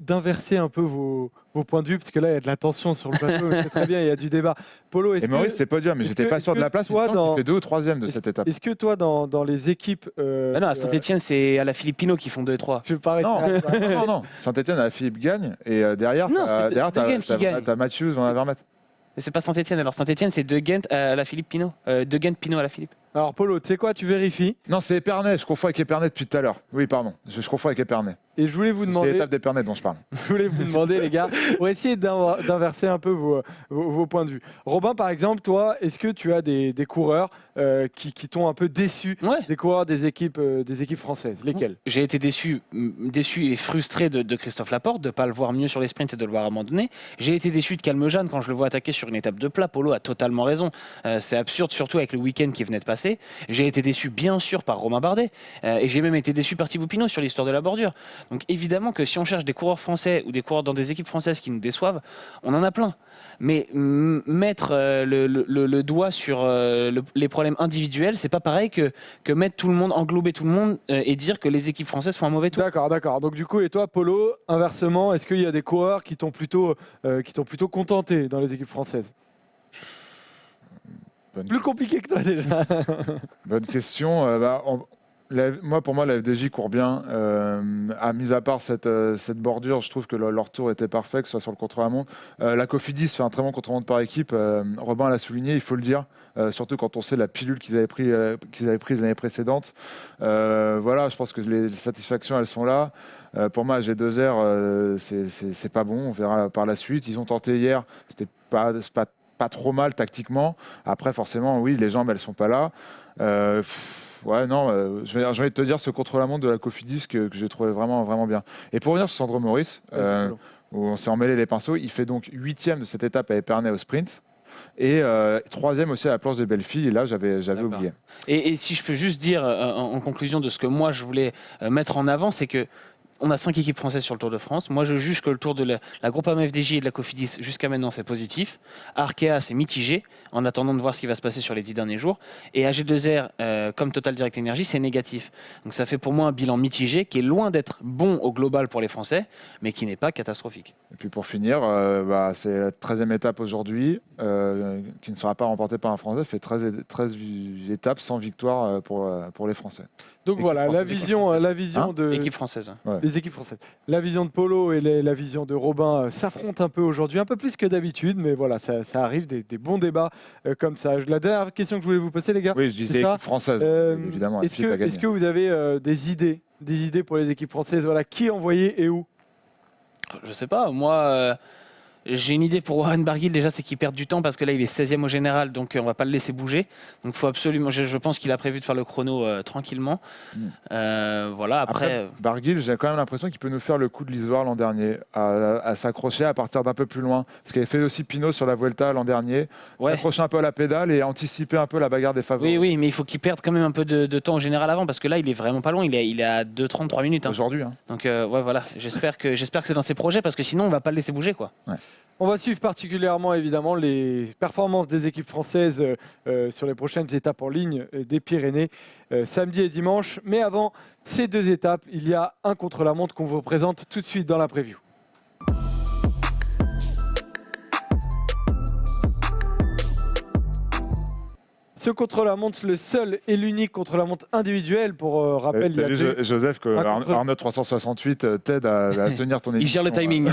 d'inverser un peu vos points de vue, parce que là, il y a de la tension sur le plateau. C'est très bien, il y a du débat. Polo, Et Maurice, c'est pas dur, mais j'étais pas sûr de la place. Mais il fait 2 ou 3e de cette étape. Est-ce que toi, dans les équipes... Ah non, à Saint-Etienne, c'est à la Philippe Pinot qui font 2 et 3. je parais Non. Saint-Etienne, Philippe gagne. Et derrière, Non, c'est De Gent qui gagne. t'as Matthews, Van Avermaet. Mais c'est pas Saint-Etienne. Alors Saint-Etienne, c'est De Gent à la Philippe Pinot. De Gent Pinot à la Philippe. Alors, Polo, tu sais quoi, tu vérifies. Non, c'est Épernay. Je confonds avec Épernay depuis tout à l'heure. Oui, pardon. Je confonds avec Épernay. Et je voulais vous C'est demander... l'étape d'Épernay dont je parle. Je voulais vous demander, les gars, pour essayer d'inverser un peu vos points de vue. Robin, par exemple, toi, est-ce que tu as des coureurs qui t'ont un peu déçu, Ouais. des coureurs des équipes françaises? Lesquels? J'ai été déçu et frustré de Christophe Laporte, de ne pas le voir mieux sur les sprints et de le voir abandonner. J'ai été déçu de Calmejane quand je le vois attaquer sur une étape de plat. Polo a totalement raison. C'est absurde, surtout avec le week-end qui venait de passer. J'ai été déçu, bien sûr, par Romain Bardet. Et j'ai même été déçu par Thibaut Pinot sur l'histoire de la bordure. Donc évidemment que si on cherche des coureurs français ou des coureurs dans des équipes françaises qui nous déçoivent, on en a plein. Mais mettre le doigt sur les problèmes individuels, c'est pas pareil que mettre tout le monde, englober tout le monde et dire que les équipes françaises font un mauvais tour. D'accord. Donc du coup, et toi, Polo, inversement, est-ce qu'il y a des coureurs qui t'ont plutôt contenté dans les équipes françaises? Plus compliqué que toi déjà. Bonne question. Pour moi, la FDJ court bien. Mis à part cette bordure, je trouve que leur tour était parfait, que ce soit sur le contre-la-montre. La Cofidis fait un très bon contre-la-montre par équipe. Robin l'a souligné, il faut le dire. Surtout quand on sait la pilule qu'ils avaient prise l'année précédente. Voilà, je pense que les satisfactions, elles sont là. Pour moi, G2R, c'est pas bon. On verra par la suite. Ils ont tenté hier. C'était pas trop mal tactiquement. Après, forcément, oui, les jambes, elles sont pas là. Ouais, non, j'ai envie de te dire ce contre-la-montre de la Cofidis que j'ai trouvé vraiment, vraiment bien. Et pour revenir sur Sandro Meurice, où on s'est emmêlé les pinceaux, il fait donc 8e de cette étape à Épernay au sprint. Et 3e aussi à la planche de Belleville. Et là, j'avais oublié. Et si je peux juste dire en conclusion de ce que moi je voulais mettre en avant, c'est que on a 5 équipes françaises sur le Tour de France. Moi, je juge que le Tour de la Groupama FDJ et de la Cofidis, jusqu'à maintenant, c'est positif. Arkea, c'est mitigé, en attendant de voir ce qui va se passer sur les 10 derniers jours. Et AG2R, comme Total Direct Energy, c'est négatif. Donc ça fait pour moi un bilan mitigé qui est loin d'être bon au global pour les Français, mais qui n'est pas catastrophique. Et puis pour finir, c'est la 13e étape aujourd'hui, qui ne sera pas remportée par un Français. Fait 13 étapes sans victoire pour les Français. Donc voilà, la vision Hein de Équipe française. Ouais. les des équipes françaises. La vision de Polo et la vision de Robin s'affrontent un peu aujourd'hui, un peu plus que d'habitude, mais voilà, ça arrive, des bons débats comme ça. La dernière question que je voulais vous poser, les gars. Oui, je disais équipe française, évidemment. Est-ce que vous avez des idées pour les équipes françaises? Voilà, qui envoyer et où? Je sais pas, moi j'ai une idée pour Warren Barguil déjà, c'est qu'il perd du temps parce que là il est 16e au général, donc on va pas le laisser bouger. Donc faut absolument, je pense qu'il a prévu de faire le chrono tranquillement. Voilà, après Barguil, j'ai quand même l'impression qu'il peut nous faire le coup de l'Isoire l'an dernier, à s'accrocher à partir d'un peu plus loin. Ce qu'avait fait aussi Pinot sur la Vuelta l'an dernier, s'accrocher un peu à la pédale et anticiper un peu la bagarre des favoris. Oui, mais il faut qu'il perde quand même un peu de temps au général avant, parce que là il est vraiment pas loin, il est à 2,33 minutes. Aujourd'hui. Donc ouais, voilà, j'espère que c'est dans ses projets, parce que sinon on va pas le laisser bouger, quoi. Ouais. On va suivre particulièrement évidemment les performances des équipes françaises sur les prochaines étapes en ligne des Pyrénées, samedi et dimanche. Mais avant ces 2 étapes, il y a un contre-la-montre qu'on vous présente tout de suite dans la preview. Ce contre-la-montre, le seul et l'unique contre-la-montre individuel, pour rappel. Il y a vu, Joseph, que Arnaud 368 t'aide à tenir ton émission. Il gère le timing.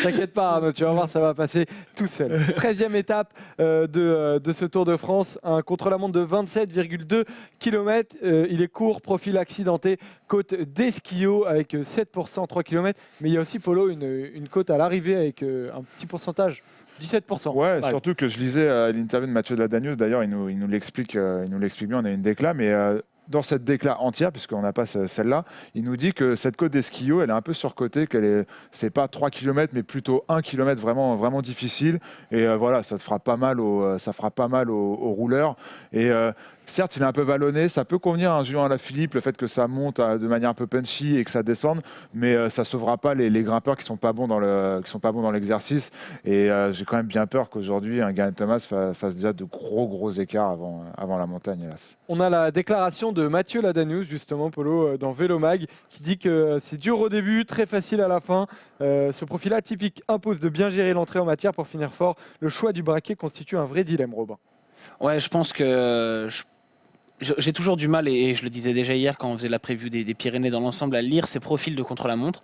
T'inquiète pas Arnaud, tu vas voir, ça va passer tout seul. 13e étape de ce Tour de France, un contre-la-montre de 27,2 km. Il est court, profil accidenté, côte d'Esquillo avec 7% 3 km. Mais il y a aussi, Polo, une côte à l'arrivée avec un petit pourcentage. 17%. Ouais, surtout que je lisais l'interview de Mathieu de la Dagneuse, d'ailleurs, il nous l'explique bien, on a une décla, mais dans cette décla entière, puisqu'on n'a pas celle-là, il nous dit que cette côte d'Esquillo, elle est un peu surcotée, c'est pas 3 km, mais plutôt 1 km vraiment, vraiment difficile. Et voilà, ça fera pas mal aux rouleurs. Et certes, il est un peu vallonné, ça peut convenir à un Julien Alaphilippe, le fait que ça monte de manière un peu punchy et que ça descende, mais ça sauvera pas les grimpeurs qui sont pas bons dans l'exercice. Et j'ai quand même bien peur qu'aujourd'hui un Geraint Thomas fasse déjà de gros écarts avant la montagne, hélas. On a la déclaration de Mathieu Ladanius, justement, Polo, dans Vélomag, qui dit que c'est dur au début, très facile à la fin. Ce profil atypique impose de bien gérer l'entrée en matière pour finir fort. Le choix du braquet constitue un vrai dilemme, Robin. Ouais, je pense que j'ai toujours du mal, et je le disais déjà hier quand on faisait la preview des Pyrénées dans l'ensemble, à lire ces profils de contre-la-montre.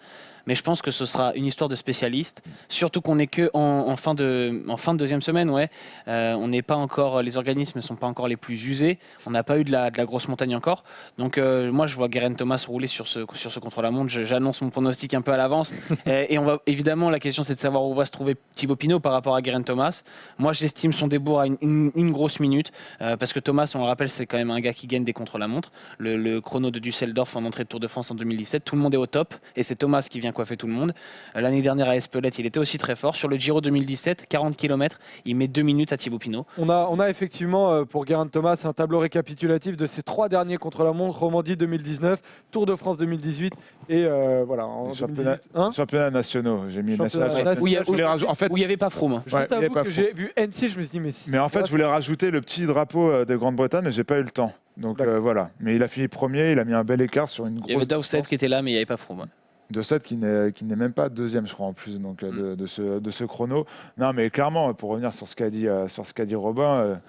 Mais je pense que ce sera une histoire de spécialiste, surtout qu'on n'est que en fin de deuxième semaine. Ouais. On n'est pas encore, les organismes ne sont pas encore les plus usés. On n'a pas eu de la grosse montagne encore. Donc moi, je vois Geraint Thomas rouler sur ce contre-la-montre. J'annonce mon pronostic un peu à l'avance. Et on va évidemment, la question c'est de savoir où va se trouver Thibaut Pinot par rapport à Geraint Thomas. Moi, j'estime son débours à une grosse minute, parce que Thomas, on le rappelle, c'est quand même un gars qui gagne des contre-la-montre. Le chrono de Düsseldorf en entrée de Tour de France en 2017, tout le monde est au top, et c'est Thomas qui vient coiffer tout le monde. L'année dernière à Espelette, il était aussi très fort. Sur le Giro 2017, 40 km, il met 2 minutes à Thibaut Pinot. On a effectivement pour Geraint Thomas un tableau récapitulatif de ses 3 derniers contre-la-montre: Romandie 2019, Tour de France 2018 et voilà. En championnats nationaux. J'ai mis national. Où il n'y avait pas Froome. Je t'avoue que j'ai vu NC, je me suis dit mais en fait, je voulais rajouter le petit drapeau de Grande-Bretagne, mais j'ai pas eu le temps. Donc voilà. Mais il a fini premier, il a mis un bel écart sur une grosse. Il y avait Dowsett qui était là, mais il n'y avait pas Froome. Dowsett qui n'est même pas deuxième, je crois, en plus donc, de ce chrono. Non, mais clairement, pour revenir sur ce qu'a dit Robin,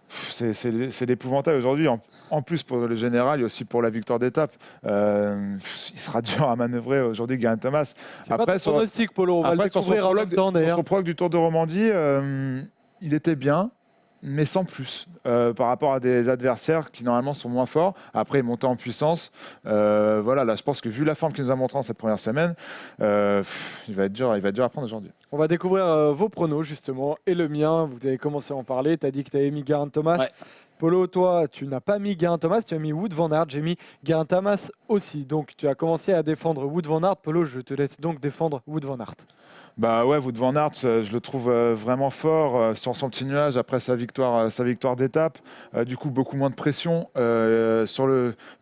c'est l'épouvantail aujourd'hui. En plus, pour le général et aussi pour la victoire d'étape, il sera dur à manœuvrer aujourd'hui, Geraint Thomas. Après, son pronostic, Polo, on va le découvrir en même temps d'ailleurs. Son prologue du Tour de Romandie, il était bien, mais sans plus, par rapport à des adversaires qui normalement sont moins forts. Après, monter en puissance, voilà, là je pense que vu la forme qu'il nous a montré en cette première semaine, il va être dur à prendre aujourd'hui. On va découvrir vos pronos justement, et le mien. Vous avez commencé à en parler, tu as dit que tu avais mis Geraint Thomas. Ouais. Polo, toi, tu n'as pas mis Geraint Thomas, tu as mis Wout van Aert. J'ai mis Geraint Thomas aussi. Donc tu as commencé à défendre Wout van Aert. Polo, je te laisse donc défendre Wout van Aert. Bah ouais, Wout van Aert, je le trouve vraiment fort sur son petit nuage après sa victoire d'étape. Du coup, beaucoup moins de pression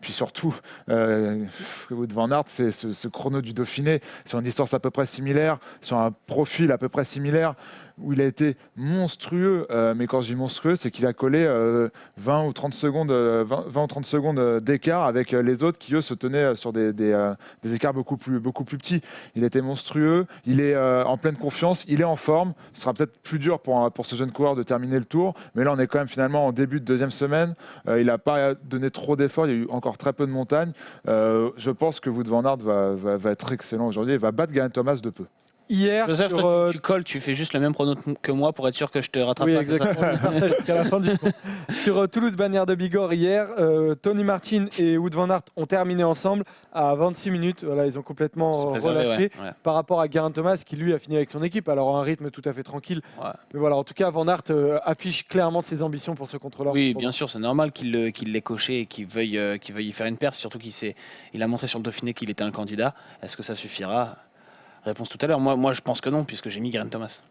puis surtout, Wout van Aert, c'est ce chrono du Dauphiné sur une distance à peu près similaire, sur un profil à peu près similaire, où il a été monstrueux. Mais quand je dis monstrueux, c'est qu'il a collé 20 ou 30 secondes d'écart avec les autres qui, eux, se tenait sur des écarts beaucoup plus petits. Il était monstrueux, il est en pleine confiance, il est en forme. Ce sera peut-être plus dur pour ce jeune coureur de terminer le Tour, mais là on est quand même finalement en début de deuxième semaine. Il n'a pas donné trop d'efforts, il y a eu encore très peu de montagnes. Je pense que Wout van Aert va être excellent aujourd'hui et va battre Geraint Thomas de peu. Hier, Joseph, sur, toi, tu colles, tu fais juste le même prono que moi pour être sûr que je te rattrape oui, pas. exactement. Je vais faire ça jusqu'à la fin du tour. Sur Toulouse-Bagnères de Bigorre hier, Tony Martin et Wout van Aert ont terminé ensemble à 26 minutes. Voilà, ils ont complètement Se préserver, relâché ouais. par rapport à Geraint Thomas qui lui a fini avec son équipe. Alors un rythme tout à fait tranquille. Ouais. Mais voilà, en tout cas, Van Aert affiche clairement ses ambitions pour ce contrôleur. Oui, bien sûr, c'est normal qu'il l'ait coché et qu'il veuille y faire une perf. Surtout il a montré sur le Dauphiné qu'il était un candidat. Est-ce que ça suffira? Réponse tout à l'heure. Moi, je pense que non, puisque j'ai mis Geraint Thomas.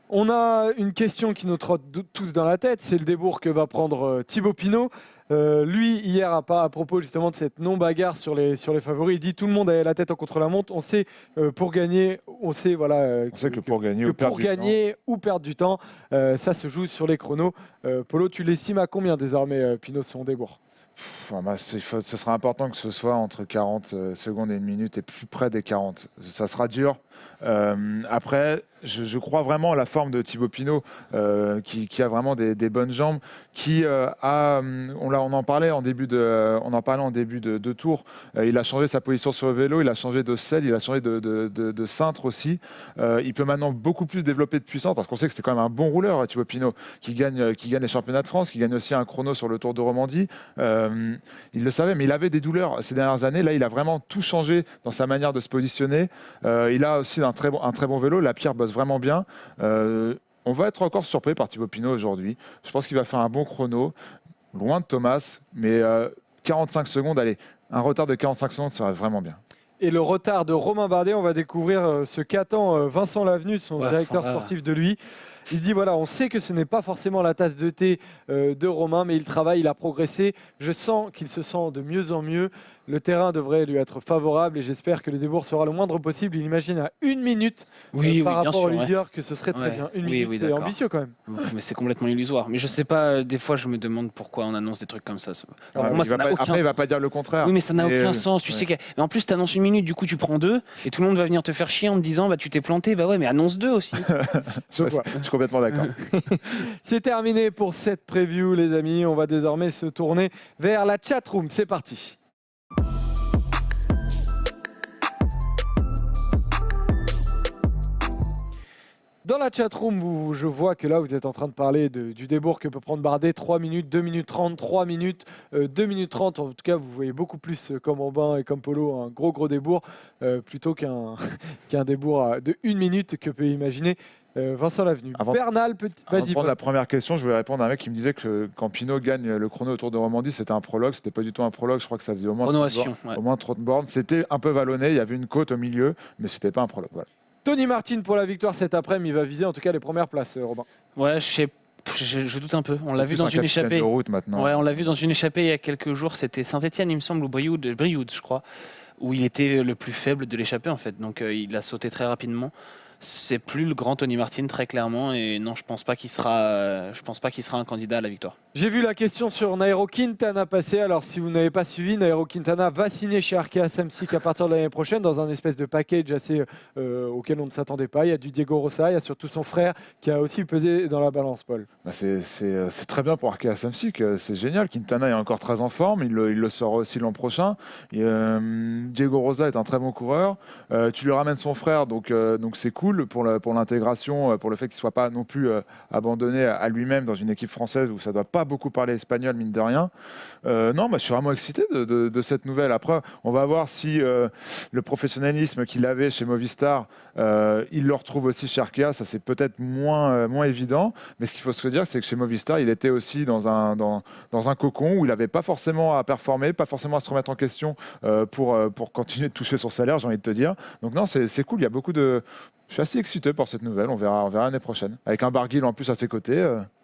On a une question qui nous trotte tous dans la tête, c'est le débours que va prendre Thibaut Pinot. Lui, hier, à propos justement de cette non-bagarre sur les favoris, il dit tout le monde avait la tête en contre-la-montre. On sait pour gagner, on sait que pour gagner ou perdre du temps, ça se joue sur les chronos. Polo, tu l'estimes à combien désormais Pinot son débours? Ce sera important que ce soit entre 40 secondes et une minute et plus près des 40. Ça sera dur. Après, je crois vraiment à la forme de Thibaut Pinot qui a vraiment des bonnes jambes, on en parlait en début de tour. Il a changé sa position sur le vélo, il a changé de selle, il a changé de cintre aussi. Il peut maintenant beaucoup plus développer de puissance parce qu'on sait que c'était quand même un bon rouleur, Thibaut Pinot, qui gagne les championnats de France, qui gagne aussi un chrono sur le Tour de Romandie. Il le savait, mais il avait des douleurs ces dernières années. Là, il a vraiment tout changé dans sa manière de se positionner. Il a aussi un très bon vélo. La Pierre bosse vraiment bien. On va être encore surpris par Thibaut Pinot aujourd'hui. Je pense qu'il va faire un bon chrono, loin de Thomas, mais 45 secondes, allez, un retard de 45 secondes, ça va vraiment bien. Et le retard de Romain Bardet, on va découvrir ce qu'attend Vincent Lavenu, son directeur sportif de lui. Il dit voilà, on sait que ce n'est pas forcément la tasse de thé de Romain, mais il travaille, il a progressé. Je sens qu'il se sent de mieux en mieux. Le terrain devrait lui être favorable et j'espère que le débours sera le moindre possible. Il imagine à une minute par rapport au leader que ce serait très bien. Une minute, c'est ambitieux quand même. Mais c'est complètement illusoire. Mais je sais pas, des fois je me demande pourquoi on annonce des trucs comme ça. Pour moi, ça n'a aucun sens. Il va pas dire le contraire. Oui, mais ça n'a aucun sens. Tu sais mais en plus, tu annonces une minute, du coup tu prends 2 et tout le monde va venir te faire chier en te disant tu t'es planté. Bah ouais, mais annonce 2 aussi. Je suis complètement d'accord. C'est terminé pour cette preview, les amis. On va désormais se tourner vers la chatroom. C'est parti. Dans la chatroom, je vois que là, vous êtes en train de parler du débours que peut prendre Bardet. 3 minutes, 2 minutes 30, 3 minutes, 2 minutes 30. En tout cas, vous voyez beaucoup plus comme Robin et comme Polo un gros débours plutôt qu'un débours de 1 minute que peut imaginer Vincent Lavenu. Bernal, avant de prendre la première question, je voulais répondre à un mec qui me disait que quand Pinot gagne le chrono autour de Romandie, c'était un prologue. C'était pas du tout un prologue. Je crois que ça faisait au moins 30 bornes. C'était un peu vallonné. Il y avait une côte au milieu, mais c'était pas un prologue. Voilà. Tony Martin pour la victoire cet après-midi, il va viser en tout cas les premières places, Robin. Ouais, je doute un peu. On l'a vu dans une échappée. De route maintenant. Ouais, on l'a vu dans une échappée il y a quelques jours. C'était Saint-Etienne, il me semble, ou Brioude, je crois, où il était le plus faible de l'échappée en fait. Donc il a sauté très rapidement. C'est plus le grand Tony Martin très clairement et non, je pense pas qu'il sera un candidat à la victoire. J'ai vu la question sur Nairo Quintana passer. Alors si vous n'avez pas suivi, Nairo Quintana va signer chez Arkea Samsic à partir de l'année prochaine dans un espèce de package assez auquel on ne s'attendait pas. Il y a du Diego Rosa, il y a surtout son frère qui a aussi pesé dans la balance, Paul. C'est très bien pour Arkea Samsic, c'est génial. Quintana est encore très en forme, il le sort aussi l'an prochain. Diego Rosa est un très bon coureur. Tu lui ramènes son frère, donc c'est cool pour l'intégration, pour le fait qu'il ne soit pas non plus abandonné à lui-même dans une équipe française où ça ne doit pas beaucoup parler espagnol, mine de rien. Non, je suis vraiment excité de cette nouvelle. Après, on va voir si le professionnalisme qu'il avait chez Movistar, il le retrouve aussi chez Arkea. Ça, c'est peut-être moins évident. Mais ce qu'il faut se dire, c'est que chez Movistar, il était aussi dans un cocon où il n'avait pas forcément à performer, pas forcément à se remettre en question pour continuer de toucher son salaire, j'ai envie de te dire. Donc non, c'est cool. Il y a beaucoup de... Je suis assez excité par cette nouvelle. On verra l'année prochaine. Avec un Barguil en plus à ses côtés,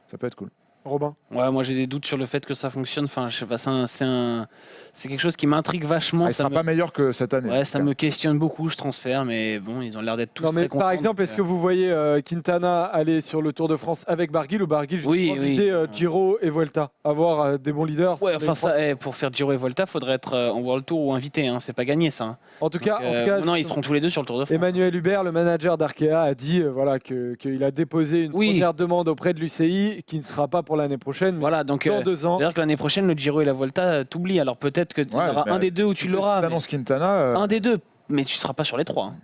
ça peut être cool. Robin? Ouais, moi j'ai des doutes sur le fait que ça fonctionne. Enfin, je sais pas, c'est quelque chose qui m'intrigue vachement. Il sera pas meilleur que cette année. Ouais, ça me questionne beaucoup ce transfert, mais bon, ils ont l'air d'être tous Non, mais très contents. par exemple, est-ce que vous voyez Quintana aller sur le Tour de France avec Barguil ou Barguil viser Giro et Vuelta, avoir des bons leaders? Ouais, enfin ça, pour faire Giro et Volta, faudrait être en World Tour ou invité. Hein. C'est pas gagné ça. Hein. En tout cas, non, ils seront tous les deux sur le Tour de France. Emmanuel Hubert, le manager d'Arkea, a dit voilà qu'il a déposé une première demande auprès de l'UCI qui ne sera pas pour l'année prochaine, mais donc, dans 2 ans. C'est-à-dire que l'année prochaine, le Giro et la Volta, t'oublies. Alors peut-être que tu auras un des deux où tu l'auras. Si Quintana, un des deux, mais tu seras pas sur les 3. Hein.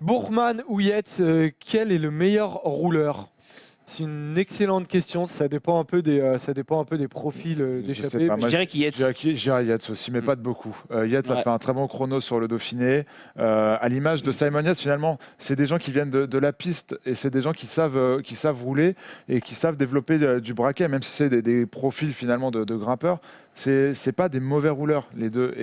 Bourgman ou Yates, quel est le meilleur rouleur? C'est une excellente question. Ça dépend un peu des profils d'échappée. Je dirais qu'il Yates. Je dirais Yates aussi, mais pas de beaucoup. Yates a fait un très bon chrono sur le Dauphiné. À l'image de Simon Yates, finalement, c'est des gens qui viennent de la piste et c'est des gens qui savent rouler et qui savent développer du braquet, même si c'est des profils finalement de grimpeurs. C'est pas des mauvais rouleurs les deux.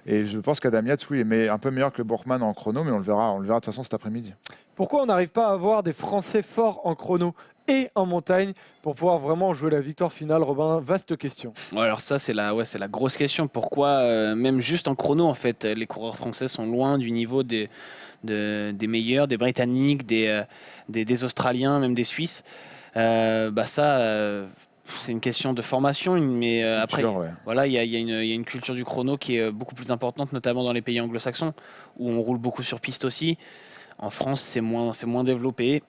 Et je pense qu'Adam Yates, oui, est un peu meilleur que Bourgman en chrono, mais on le verra de toute façon cet après-midi. Pourquoi on n'arrive pas à avoir des Français forts en chrono et en montagne pour pouvoir vraiment jouer la victoire finale, Robin? Vaste question. Ouais, alors ça, c'est la grosse question. Pourquoi, même juste en chrono, en fait, les coureurs français sont loin du niveau des meilleurs, des Britanniques, des Australiens, même des Suisses. C'est une question de formation, mais après, voilà, il y a une culture du chrono qui est beaucoup plus importante, notamment dans les pays anglo-saxons, où on roule beaucoup sur piste aussi. En France, c'est moins développé.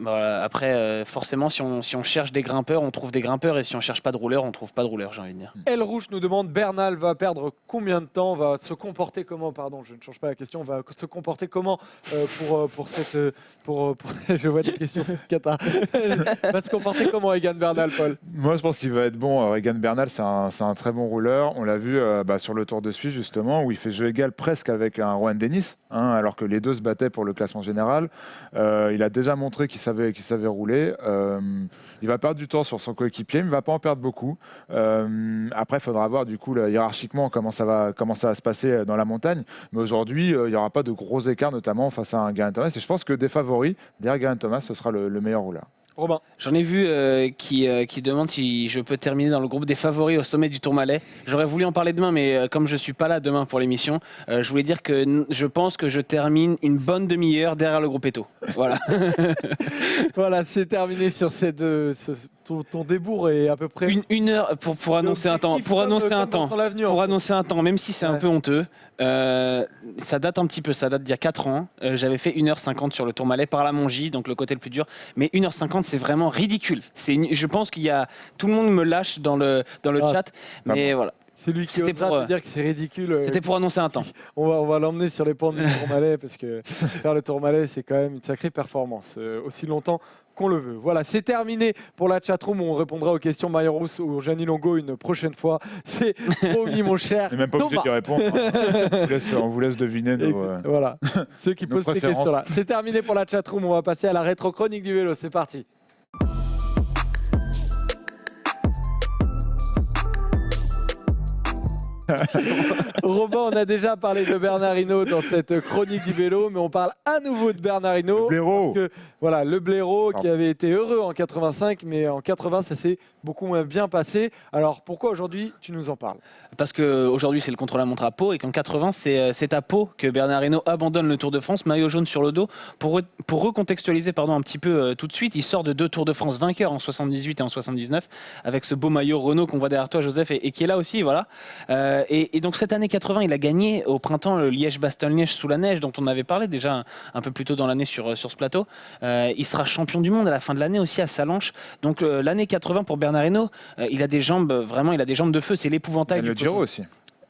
Voilà, après, forcément, si on cherche des grimpeurs, on trouve des grimpeurs, et si on cherche pas de rouleurs, on trouve pas de rouleurs, j'ai envie de dire. El Rouge nous demande, Bernal va perdre combien de temps, va se comporter comment, pardon, je ne change pas la question, va se comporter comment je vois des questions sur Qatar. Va se comporter comment Egan Bernal, Paul? Moi, je pense qu'il va être bon. Egan Bernal, c'est un très bon rouleur. On l'a vu sur le Tour de Suisse, justement, où il fait jeu égal presque avec un Rohan Dennis, alors que les deux se battaient pour le classement général. Il a déjà montré qu'il savait rouler. Il va perdre du temps sur son coéquipier, mais il ne va pas en perdre beaucoup. Après, il faudra voir du coup hiérarchiquement comment ça va se passer dans la montagne. Mais aujourd'hui, il n'y aura pas de gros écarts, notamment face à un Geraint Thomas. Et je pense que des favoris, derrière Geraint Thomas, ce sera le meilleur rouleur. Robin. J'en ai vu qui demande si je peux terminer dans le groupe des favoris au sommet du Tourmalet. J'aurais voulu en parler demain, mais comme je ne suis pas là demain pour l'émission, je voulais dire que je pense que je termine une bonne demi-heure derrière le groupe Eto. Voilà. Voilà, c'est terminé sur ton débours est à peu près une heure pour annoncer un temps. Pour annoncer un temps, même si c'est un peu honteux. Ça date un petit peu, ça date d'il y a 4 ans. J'avais fait 1h50 sur le Tourmalet par la Mongie, donc le côté le plus dur. Mais 1h50, c'est vraiment ridicule. Je pense tout le monde me lâche dans le chat. Mais voilà. C'est lui qui osera dire que c'est ridicule. C'était pour annoncer un temps. On va l'emmener sur les pentes du Tourmalet parce que faire le Tourmalet, c'est quand même une sacrée performance. Aussi longtemps qu'on le veut. Voilà, c'est terminé pour la chatroom. On répondra aux questions Marion Rousse ou Gianni Longo une prochaine fois. C'est promis, mon cher. Et même pas obligé d'y répondre. On vous laisse deviner voilà, ceux qui posent ces questions-là. C'est terminé pour la chatroom. On va passer à la rétro-chronique du vélo. C'est parti. Robin, on a déjà parlé de Bernard Hinault dans cette chronique du vélo, mais on parle à nouveau de Bernard Hinault. Le blaireau. Voilà, le blaireau qui avait été heureux en 85, mais en 80, ça s'est beaucoup moins bien passé. Alors pourquoi aujourd'hui tu nous en parles? Parce qu'aujourd'hui c'est le contre-la-montre à Pau et qu'en 80 c'est à Pau que Bernard Hinault abandonne le Tour de France, maillot jaune sur le dos. Pour recontextualiser un petit peu tout de suite, il sort de 2 Tours de France vainqueurs en 78 et en 79 avec ce beau maillot Renault qu'on voit derrière toi, Joseph, et qui est là aussi, voilà. Et donc cette année 80, il a gagné au printemps le Liège-Bastogne-Liège sous la neige dont on avait parlé déjà un peu plus tôt dans l'année sur ce plateau. Il sera champion du monde à la fin de l'année aussi à Sallanches. Donc l'année 80 pour Bernard Hinault, il a des jambes de feu, c'est l'épouvantail du Giro aussi.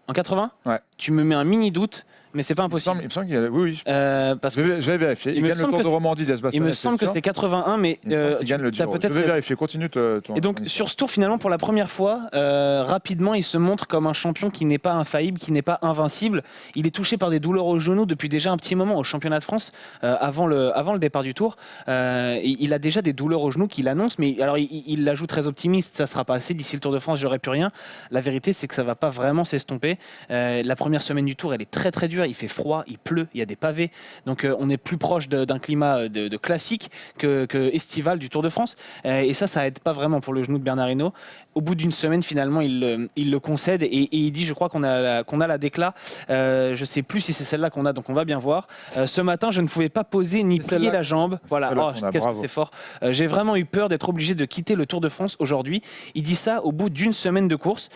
En 80 ? Ouais. Tu me mets un mini doute. Mais c'est pas impossible. Il me semble qu'il y a... Oui. Parce que je vais vérifier. Il gagne le Tour de Romandie d'Asbaston. Il me semble que c'est 81, mais il gagne le Giro. Je vais vérifier. Continue ton Et donc sur ce tour, finalement, pour la première fois, rapidement, il se montre comme un champion qui n'est pas infaillible, qui n'est pas invincible. Il est touché par des douleurs au genou depuis déjà un petit moment au championnat de France, avant le départ du Tour. Il a déjà des douleurs au genou qu'il annonce, mais alors il l'ajoue très optimiste. Ça sera pas assez. D'ici le Tour de France, j'aurai plus rien. La vérité, c'est que ça va pas vraiment s'estomper. La première semaine du Tour, elle est très très dure. dur, il fait froid, il pleut, il y a des pavés. Donc on est plus proche d'un climat de classique que estival du Tour de France. Et ça aide pas vraiment pour le genou de Bernard Hinault. Au bout d'une semaine, finalement, il le concède et il dit, je crois qu'on a la décla. Je sais plus si c'est celle-là qu'on a, donc on va bien voir. Ce matin, je ne pouvais pas poser ni plier la jambe. Voilà, qu'est-ce que c'est fort. J'ai vraiment eu peur d'être obligé de quitter le Tour de France aujourd'hui. Il dit ça au bout d'une semaine de course.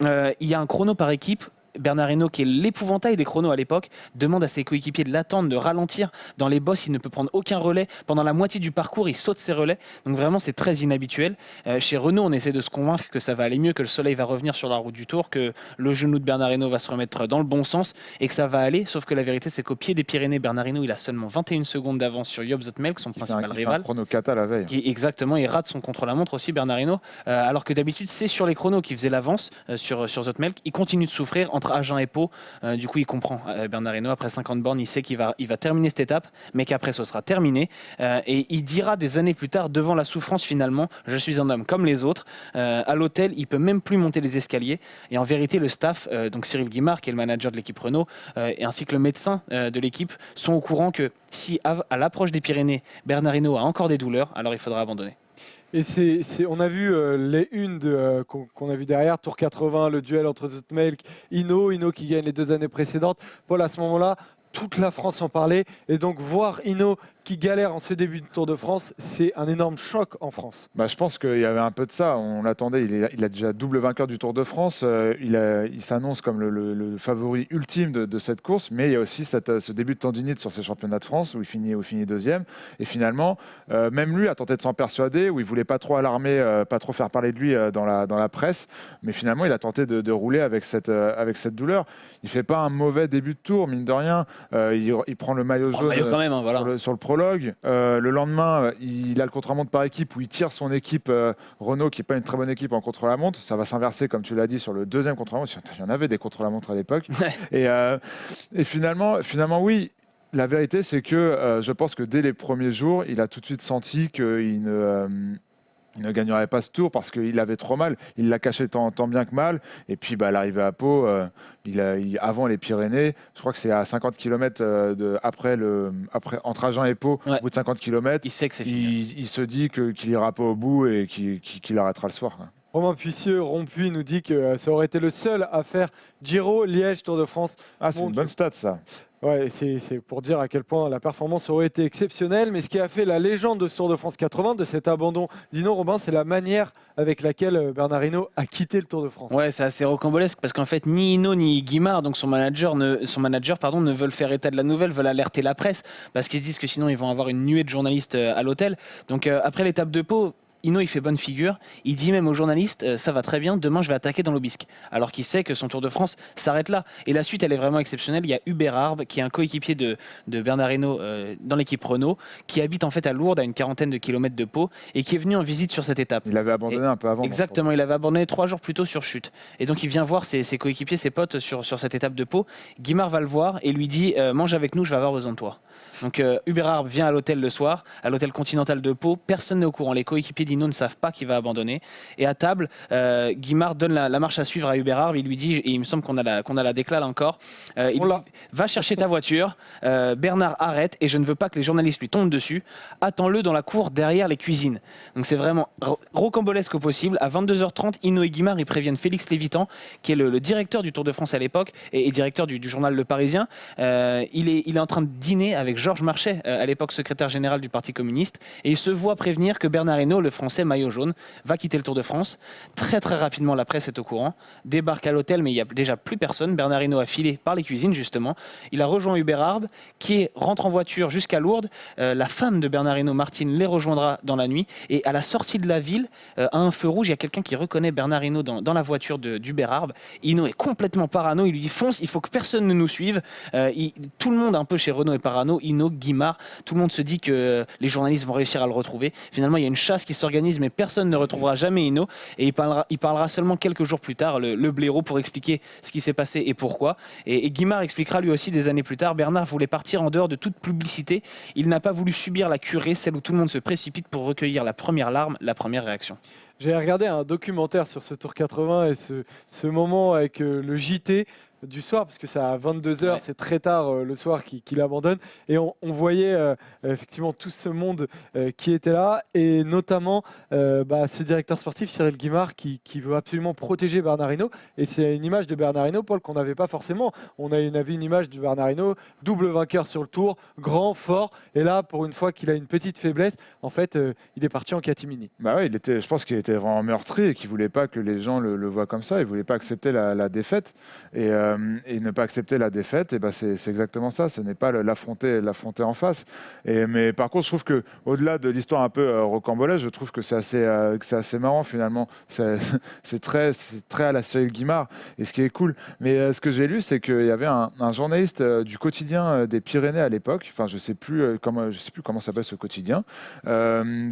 Il y a un chrono par équipe. Bernard Hinault, qui est l'épouvantail des chronos à l'époque, demande à ses coéquipiers de l'attendre, de ralentir. Dans les bosses, il ne peut prendre aucun relais. Pendant la moitié du parcours, il saute ses relais. Donc vraiment, c'est très inhabituel. Chez Renault, on essaie de se convaincre que ça va aller mieux, que le soleil va revenir sur la route du Tour, que le genou de Bernard Hinault va se remettre dans le bon sens et que ça va aller. Sauf que la vérité, c'est qu'au pied des Pyrénées, Bernard Hinault, il a seulement 21 secondes d'avance sur Job Zoetemelk, son principal rival. Il fait un chrono kata la veille. Exactement, il rate son contre-la-montre aussi, Bernard Hinault. Alors que d'habitude, c'est sur les chronos qu'il faisait l'avance sur Zoetemelk. Il continue de souffrir entre Agen et Pau. Du coup, il comprend. Bernard Hinault, après 50 bornes, il sait qu'il va terminer cette étape, mais qu'après, ce sera terminé. Et il dira des années plus tard, devant la souffrance, finalement, je suis un homme comme les autres. À l'hôtel, il peut même plus monter les escaliers. Et en vérité, le staff, donc Cyril Guimard, qui est le manager de l'équipe Renault, et ainsi que le médecin de l'équipe, sont au courant que si, à l'approche des Pyrénées, Bernard Hinault a encore des douleurs, alors il faudra abandonner. Et on a vu les unes qu'on a vu derrière, Tour 80, le duel entre Zoetemelk, Hinault qui gagne les 2 années précédentes. Paul, à ce moment-là, toute la France en parlait. Et donc, voir Hinault qui galère en ce début de Tour de France, c'est un énorme choc en France. Je pense qu'il y avait un peu de ça. On l'attendait. Il a déjà double vainqueur du Tour de France. Il s'annonce comme le favori ultime de cette course. Mais il y a aussi ce début de tendinite sur ces championnats de France où il finit deuxième. Et finalement, même lui a tenté de s'en persuader, où il voulait pas trop alarmer, pas trop faire parler de lui dans la presse. Mais finalement, il a tenté de rouler avec cette douleur. Il fait pas un mauvais début de Tour, mine de rien. Il prend le maillot jaune quand même, hein, voilà. sur le prologue. Le lendemain, il a le contre-la-montre par équipe où il tire son équipe Renault, qui n'est pas une très bonne équipe en contre-la-montre. Ça va s'inverser, comme tu l'as dit, sur le deuxième contre-la-montre. Il y en avait des contre-la-montre à l'époque. Et finalement, oui. La vérité, c'est que je pense que dès les premiers jours, il a tout de suite senti qu'il ne gagnerait pas ce tour parce qu'il avait trop mal. Il l'a caché tant bien que mal. Et puis, à l'arrivée à Pau, avant les Pyrénées, je crois que c'est à 50 km après entre Agen et Pau, au bout de 50 km, il sait que c'est fini. Il se dit qu'il ira pas au bout et qu'il arrêtera le soir. Romain Puissieux, rompu, nous dit que ça aurait été le seul à faire Giro, Liège, Tour de France. Ah, c'est une bonne stat, ça. Ouais, c'est pour dire à quel point la performance aurait été exceptionnelle. Mais ce qui a fait la légende de ce Tour de France 80, de cet abandon d'Hinault, Robin, c'est la manière avec laquelle Bernard Hinault a quitté le Tour de France. Ouais, c'est assez rocambolesque parce qu'en fait, ni Hinault ni Guimard, donc son manager, ne veulent faire état de la nouvelle, veulent alerter la presse parce qu'ils se disent que sinon ils vont avoir une nuée de journalistes à l'hôtel. Donc après l'étape de Pau, Hinault, il fait bonne figure. Il dit même aux journalistes, ça va très bien, demain je vais attaquer dans l'Aubisque. Alors qu'il sait que son Tour de France s'arrête là. Et la suite, elle est vraiment exceptionnelle. Il y a Hubert Arbe, qui est un coéquipier de Bernard Hinault dans l'équipe Renault, qui habite en fait à Lourdes, à une quarantaine de kilomètres de Pau, et qui est venu en visite sur cette étape. Il avait abandonné un peu avant. Exactement, il avait abandonné 3 jours plus tôt sur chute. Et donc il vient voir ses coéquipiers, ses potes sur cette étape de Pau. Guimard va le voir et lui dit, mange avec nous, je vais avoir besoin de toi. Donc Hubert Arbe vient à l'hôtel le soir, à l'hôtel Continental de Pau. Personne n'est au courant. Les coéquipiers d'Hinault ne savent pas qu'il va abandonner. Et à table, Guimard donne la marche à suivre à Hubert Arbe. Il lui dit, et il me semble qu'on a la déclare là encore, il dit, va chercher ta voiture. Bernard arrête et je ne veux pas que les journalistes lui tombent dessus. Attends-le dans la cour derrière les cuisines. Donc c'est vraiment rocambolesque au possible. À 22h30, Hinault et Guimard, ils préviennent Félix Lévitan, qui est le directeur du Tour de France à l'époque et directeur du journal Le Parisien. Il est en train de dîner avec Georges Marchais, à l'époque secrétaire général du Parti communiste, et il se voit prévenir que Bernard Hinault, le français maillot jaune, va quitter le Tour de France. Très très rapidement, la presse est au courant, débarque à l'hôtel, mais il n'y a déjà plus personne. Bernard Hinault a filé par les cuisines, justement. Il a rejoint Hubert Arbe, qui rentre en voiture jusqu'à Lourdes. La femme de Bernard Hinault, Martine, les rejoindra dans la nuit, et à la sortie de la ville, à un feu rouge, il y a quelqu'un qui reconnaît Bernard Hinault dans la voiture d'Hubert Arbe. Hinault est complètement parano, il lui dit fonce, il faut que personne ne nous suive. Tout le monde un peu chez Renault est parano, Hinault, Guimard, tout le monde se dit que les journalistes vont réussir à le retrouver. Finalement, il y a une chasse qui s'organise, mais personne ne retrouvera jamais Hinault, et il parlera seulement quelques jours plus tard, le blaireau, pour expliquer ce qui s'est passé et pourquoi. Et Guimard expliquera lui aussi des années plus tard, Bernard voulait partir en dehors de toute publicité, il n'a pas voulu subir la curée, celle où tout le monde se précipite pour recueillir la première larme, la première réaction. J'ai regardé un documentaire sur ce Tour 80 et ce moment avec le JT. du soir, parce que c'est à 22h, Ouais. c'est très tard le soir qu'il abandonne. Et on voyait effectivement tout ce monde qui était là, et notamment ce directeur sportif, Cyril Guimard, qui veut absolument protéger Bernard Hinault. Et c'est une image de Bernard Hinault, Paul, qu'on n'avait pas forcément. On avait une image de Bernard Hinault, double vainqueur sur le tour, grand, fort. Et là, pour une fois qu'il a une petite faiblesse, en fait, il est parti en catimini. Bah ouais, je pense qu'il était vraiment meurtri et qu'il voulait pas que les gens le voient comme ça. Il voulait pas accepter la défaite et ne pas accepter la défaite. Et c'est exactement ça. Ce n'est pas l'affronter en face. Mais par contre, je trouve que au-delà de l'histoire un peu rocambolesque, je trouve que c'est assez marrant finalement. C'est très à la Cyril Guimard. Et ce qui est cool. Mais ce que j'ai lu, c'est qu'il y avait un journaliste du quotidien des Pyrénées à l'époque. Enfin, je sais plus comment s'appelle ce quotidien.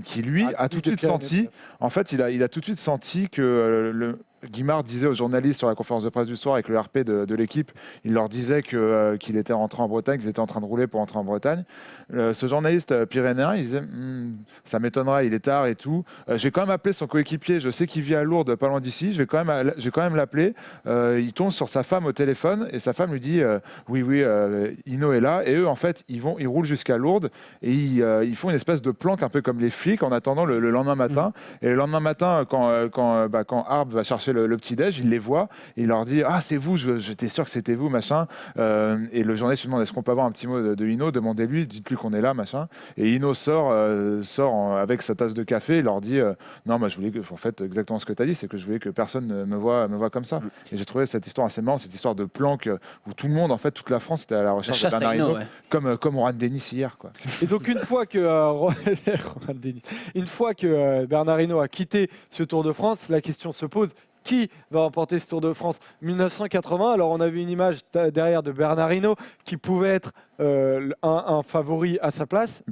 Qui lui a tout de suite senti, en fait, il a tout de suite senti que Guimard disait aux journalistes sur la conférence de presse du soir avec le RP de l'équipe, il leur disait qu'il était rentré en Bretagne, qu'ils étaient en train de rouler pour rentrer en Bretagne. Ce journaliste pyrénéen, il disait ça m'étonnera, il est tard et tout. J'ai quand même appelé son coéquipier, je sais qu'il vit à Lourdes, pas loin d'ici, je vais quand même l'appeler. Il tombe sur sa femme au téléphone et sa femme lui dit oui, Hinault est là. Et eux, en fait, ils roulent jusqu'à Lourdes et ils font une espèce de planque un peu comme les flics en attendant le lendemain matin. Et le lendemain matin, quand Arp va chercher le petit-déj, il les voit et il leur dit ah, c'est vous, j'étais sûr que c'était vous, machin. Et le journaliste lui demande est-ce qu'on peut avoir un petit mot de Hinault, demandez-lui, dites-lui qu'on est là, machin. Et Hinault sort avec sa tasse de café, il leur dit non, moi je voulais en fait exactement ce que tu as dit, c'est que je voulais que personne me voit comme ça. Et j'ai trouvé cette histoire assez marrante, cette histoire de planque où tout le monde, en fait, toute la France était à la recherche de Bernard Hinault, ouais. comme Juan Denis hier, quoi. Et donc une fois que Bernard Hinault a quitté ce Tour de France, la question se pose. Qui va remporter ce Tour de France 1980? Alors on a vu une image derrière de Bernard Hinault qui pouvait être un favori à sa place.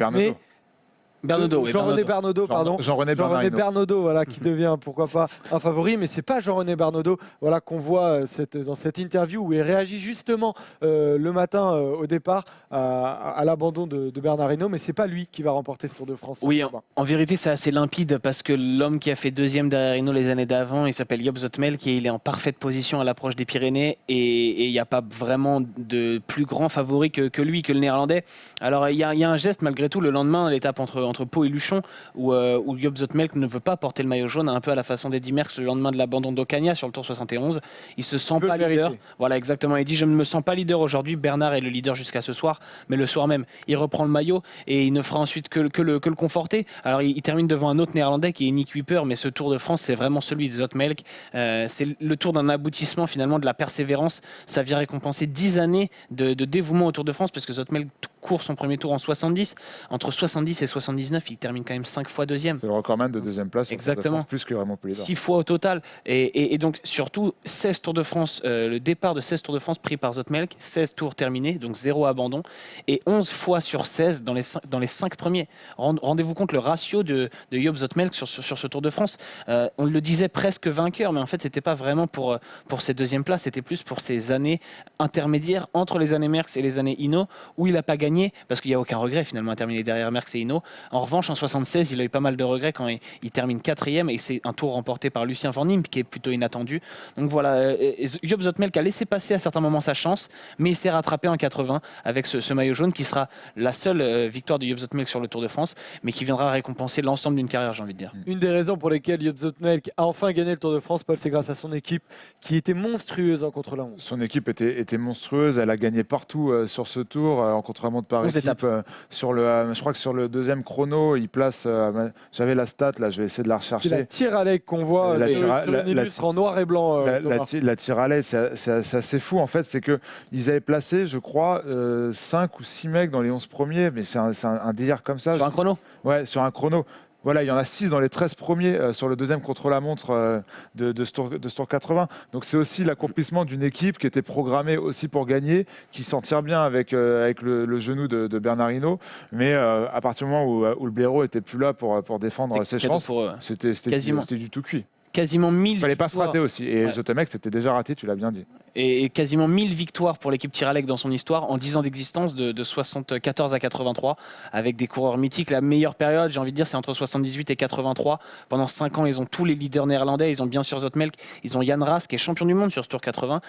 Jean-René Bernaudot, pardon. Jean-René Bernaudot, voilà, qui devient, pourquoi pas, un favori. Mais c'est pas Jean-René Bernaudot, voilà, qu'on voit dans cette interview où il réagit justement le matin au départ à l'abandon de Bernard Hinault. Mais c'est pas lui qui va remporter ce Tour de France. Oui, en vérité, c'est assez limpide parce que l'homme qui a fait deuxième derrière Hinault les années d'avant, il s'appelle Job Zoetemelk et il est en parfaite position à l'approche des Pyrénées. Et il n'y a pas vraiment de plus grand favori que lui, que le Néerlandais. Alors, il y a un geste malgré tout le lendemain, l'étape entre Pau et Luchon, où Job Zoetemelk ne veut pas porter le maillot jaune, un peu à la façon d'Eddy Merckx le lendemain de l'abandon d'Ocaña sur le Tour 71. Il se sent pas leader. Voilà, exactement. Il dit je ne me sens pas leader aujourd'hui. Bernard est le leader jusqu'à ce soir, mais le soir même, il reprend le maillot et il ne fera ensuite que le conforter. Alors, il termine devant un autre Néerlandais qui est Nick Wieper, mais ce Tour de France, c'est vraiment celui de Zoetemelk. C'est le tour d'un aboutissement finalement de la persévérance. Ça vient récompenser 10 années de dévouement au Tour de France, parce que Zoetemelk court son premier tour en 70. Entre 70 et 79, il termine quand même 5 fois deuxième. C'est le recordman de deuxième place. Exactement. Plus que Raymond Poulidor. 6 fois au total. Et donc, surtout, 16 Tours de France, le départ de 16 Tours de France pris par Zoetemelk, 16 tours terminés, donc 0 abandon, et 11 fois sur 16 dans les 5 premiers. Rendez-vous compte le ratio de Job Zoetemelk sur ce Tour de France. On le disait presque vainqueur, mais en fait, c'était pas vraiment pour ses deuxièmes places, c'était plus pour ses années intermédiaires entre les années Merckx et les années Hinault, où il n'a pas gagné, parce qu'il n'y a aucun regret finalement à terminer derrière Merckx et Hinault. En revanche, en 76, il a eu pas mal de regrets quand il termine 4e, et c'est un tour remporté par Lucien Van Impe qui est plutôt inattendu. Donc voilà, Job Zoetemelk a laissé passer à certains moments sa chance, mais il s'est rattrapé en 80 avec ce maillot jaune qui sera la seule victoire de Job Zoetemelk sur le Tour de France, mais qui viendra récompenser l'ensemble d'une carrière, j'ai envie de dire. Une des raisons pour lesquelles Job Zoetemelk a enfin gagné le Tour de France, Paul, c'est grâce à son équipe qui était monstrueuse en contre-la-montre. Son équipe était monstrueuse, elle a gagné partout sur ce tour en contre-la-montre par équipe. Je crois que sur le deuxième chrono, il place. J'avais la stat là, je vais essayer de la rechercher. C'est la tire à l'aigle qu'on voit sur une illustre en noir et blanc. La tire à l'aigle, c'est assez fou en fait. C'est qu'ils avaient placé, je crois, 5 ou 6 mecs dans les 11 premiers, mais c'est un délire comme ça. Sur un chrono ? Ouais, sur un chrono. Voilà, il y en a 6 dans les 13 premiers sur le deuxième contre-la-montre de ce tour 80. Donc c'est aussi l'accomplissement d'une équipe qui était programmée aussi pour gagner, qui s'en tire bien avec le genou de Bernard Hinault. Mais à partir du moment où le blaireau était plus là pour défendre ses chances, c'était du tout cuit. quasiment 1000 Il fallait pas se victoires. rater aussi. Et Ouais. Zotemek, c'était déjà raté, tu l'as bien dit. Et quasiment 1000 victoires pour l'équipe Tiralec dans son histoire en 10 ans d'existence de 74 à 83 avec des coureurs mythiques. La meilleure période, j'ai envie de dire, c'est entre 78 et 83. Pendant 5 ans, ils ont tous les leaders néerlandais. Ils ont bien sûr Zotemelk, ils ont Jan Raas qui est champion du monde sur ce Tour 80,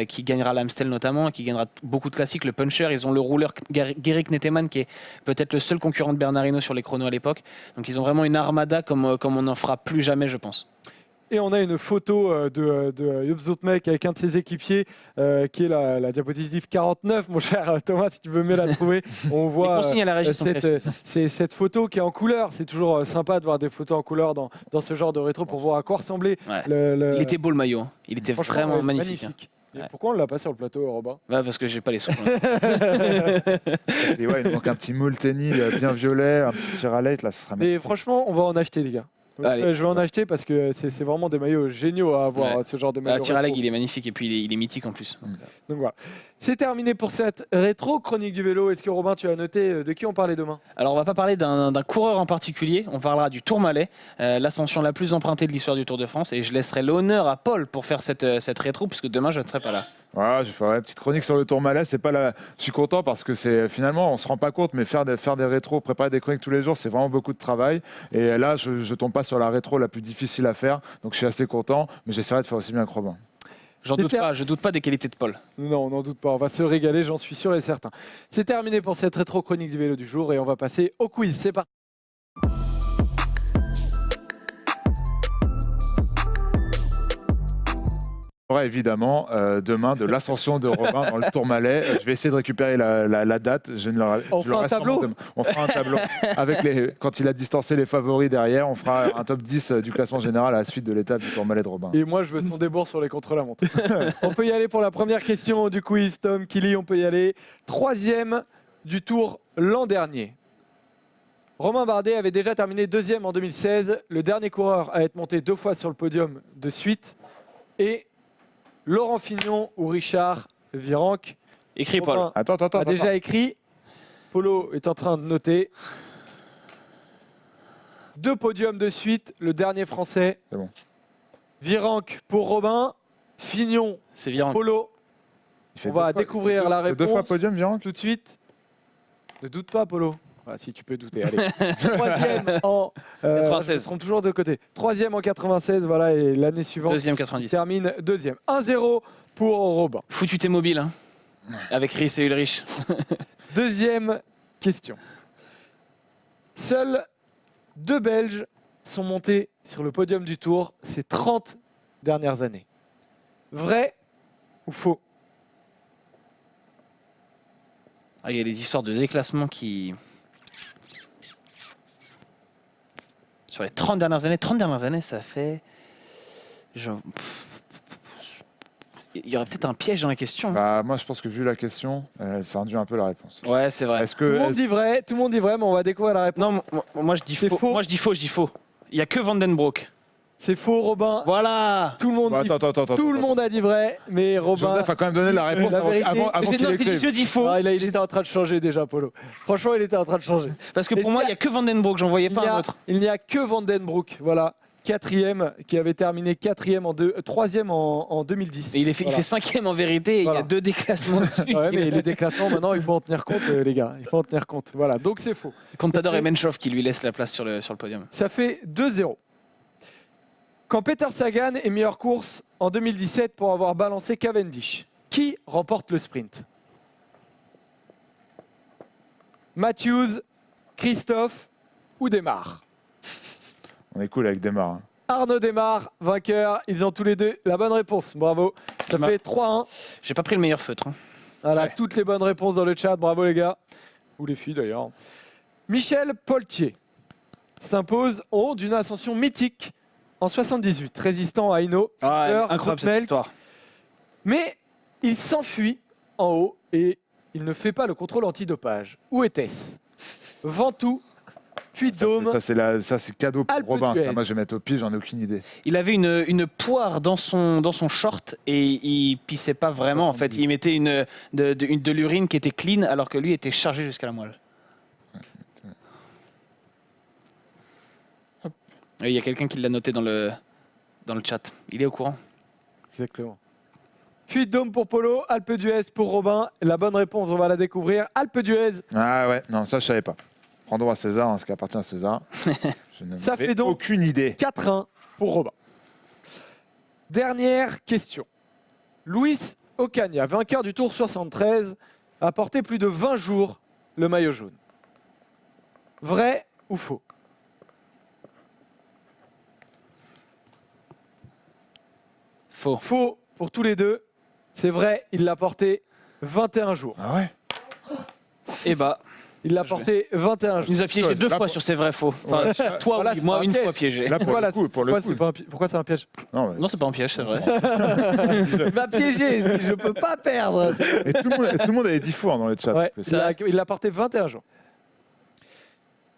qui gagnera l'Amstel notamment, qui gagnera beaucoup de classiques, le puncher. Ils ont le rouleur Gerrit Knetemann qui est peut-être le seul concurrent de Bernard Hinault sur les chronos à l'époque. Donc ils ont vraiment une armada comme on n'en fera plus jamais, je pense. Et on a une photo de Joop Zoetemelk avec un de ses équipiers, qui est la diapositive 49, mon cher Thomas, si tu veux me la trouver. On Les voit consignes à la régie sont précises. cette photo qui est en couleur. C'est toujours sympa de voir des photos en couleur dans ce genre de rétro pour voir à quoi ressemblait Ouais. le. Il était beau le maillot, hein. Il était Franchement, vraiment ouais, magnifique. Hein. Et Ouais. pourquoi on ne l'a pas sur le plateau, Robin? Ouais, parce que j'ai pas les sous. Et ouais, il manque un petit Molteni bien violet, un petit tir à là, ce sera Mais franchement, on va en acheter, les gars. Allez. Je vais en acheter parce que c'est vraiment des maillots géniaux à avoir, Ouais. ce genre de maillot. Tiralec, rétro. il est magnifique et puis il est mythique en plus. Donc voilà. C'est terminé pour cette rétro chronique du vélo. Est-ce que Robin, tu as noté de qui on parlait demain? Alors on va pas parler d'un coureur en particulier, on parlera du Tourmalet, l'ascension la plus empruntée de l'histoire du Tour de France, et je laisserai l'honneur à Paul pour faire cette rétro, puisque demain je ne serai pas là. Voilà, je ferai une petite chronique sur le Tourmalet. C'est pas la... Je suis content parce que c'est finalement, on se rend pas compte, mais faire des rétros, préparer des chroniques tous les jours, c'est vraiment beaucoup de travail. Et là, je tombe pas sur la rétro la plus difficile à faire, donc je suis assez content, mais j'essaierai de faire aussi bien que Robin. J'en doute pas, je doute pas des qualités de Paul. Non, on n'en doute pas. On va se régaler, j'en suis sûr et certain. C'est terminé pour cette rétro chronique du vélo du jour et on va passer au quiz. C'est parti. On aura évidemment demain de l'ascension de Robin dans le Tourmalet. Je vais essayer de récupérer la date. Je ne l'aurai- On je fera l'aurai un tableau sûrement demain. On fera un tableau avec quand il a distancé les favoris derrière. On fera un top 10 du classement général à la suite de l'étape du Tourmalet de Robin. Et moi, je veux son débours sur les contre-la-montre. On peut y aller pour la première question du quiz. Tom, Kili, on peut y aller. 3e du Tour l'an dernier. Romain Bardet avait déjà terminé 2e en 2016. Le dernier coureur à être monté 2 fois sur le podium de suite. Et Laurent Fignon ou Richard Virenque. Écris Paul. Romain Attends. a déjà écrit. Polo est en train de noter. 2 podiums de suite, le dernier français. C'est bon. Virenque pour Robin, Fignon, C'est virant. Polo. Il fait On va deux fois- découvrir la Deux fois réponse podium, Virenque. tout de suite. Ne doute pas, Polo. Ah, si tu peux douter, allez. 3e en 96. je me trompe toujours de côté. 3e en 96, voilà, et l'année suivante, Deuxième il 90. termine 2e. 1-0 pour Robin. Foutu tes mobiles, hein. Avec Rhys et Ulrich. Deuxième question. Seuls 2 Belges sont montés sur le podium du Tour ces 30 dernières années. Vrai ou faux? Ah, il y a des histoires de déclassement qui... Sur les 30 dernières années, ça fait... Il y aurait peut-être un piège dans la question. Bah, moi, je pense que vu la question, ça induit un peu la réponse. Ouais, c'est vrai. Est-ce Tout le que monde dit vrai, mais on va découvrir la réponse. Non, moi je dis C'est faux. faux. Moi je dis faux. Il y a que Vandenbroek. C'est faux, Robin. Voilà. Tout le monde, Bah, dit- attends. tout le monde a dit vrai, mais Robin. Joseph a quand même donné la réponse La avant, vérité. avant J'ai qu'il dit, écrive. je dis faux. Ah, il était en train de changer déjà, Polo. Franchement, il était en train de changer. Parce que Et pour moi, s'il il y n'y a que Vandenbroek. J'en voyais Il pas n'y un a, autre. il n'y a que Vandenbroek, voilà. 4e, qui avait terminé 4e 3e en 2010. Et il fait Voilà. 5e en vérité. Et Voilà. il y a 2 déclassements dessus. Ouais, mais les déclassements, maintenant, il faut en tenir compte, les gars. Il faut en tenir compte. Voilà, donc c'est faux. Contador et Menchov qui lui laissent la place sur le podium. Ça fait 2-0. Quand Peter Sagan est mis hors course en 2017 pour avoir balancé Cavendish, qui remporte le sprint? Matthews, Christophe ou Desmar? On est cool avec Desmar. Hein. Arnaud Desmar, vainqueur. Ils ont tous les deux la bonne réponse. Bravo. Ça Desmar. fait 3-1. J'ai pas pris le meilleur feutre. Hein. Voilà, Ouais. toutes les bonnes réponses dans le chat. Bravo les gars. Ou les filles d'ailleurs. Michel Poltier s'impose au haut d'une ascension mythique en 78, résistant à Hinault. Heure, Incroyable cette Grootmelk. histoire. Mais il s'enfuit en haut et il ne fait pas le contrôle antidopage. Où était-ce? Ventoux, Puy-de-Dôme. Ça, c'est cadeau pour Alpe Robin. d'Huez. Ça, moi, je vais mettre au pire, j'en ai aucune idée. Il avait une poire dans son short et il pissait pas vraiment. En fait, 70. il mettait de l'urine qui était clean alors que lui était chargé jusqu'à la moelle. Et il y a quelqu'un qui l'a noté dans le dans le chat. Il est au courant. Exactement. Fuite Dôme pour Polo, Alpe d'Huez pour Robin. La bonne réponse, on va la découvrir. Alpe d'Huez. Ah ouais, non, ça je savais pas. Rendons à César, hein, ce qui appartient à César. Je n'avais Ça fait donc aucune idée. 4-1 pour Robin. Dernière question. Luis Ocaña, vainqueur du Tour 73, a porté plus de 20 jours le maillot jaune. Vrai ou faux? Faux. Faux pour tous les deux. C'est vrai, il l'a porté 21 jours. Ah ouais. Eh bah, Il l'a Je porté 21 il jours. nous a piégé Ouais, 2 là, fois pour- sur ses vrais faux. Enfin, Ouais. toi, Voilà, oui, c'est moi, pas un une piège. fois piégé. Là, pour Voilà, le coup, pourquoi c'est pas un pi- pourquoi c'est un piège? Non, mais- Non, c'est pas un piège, c'est vrai. Il m'a piégé, si je peux pas perdre. Et tout le monde avait dit faux hein, dans le chat. Ouais, C'est il l'a porté 21 jours.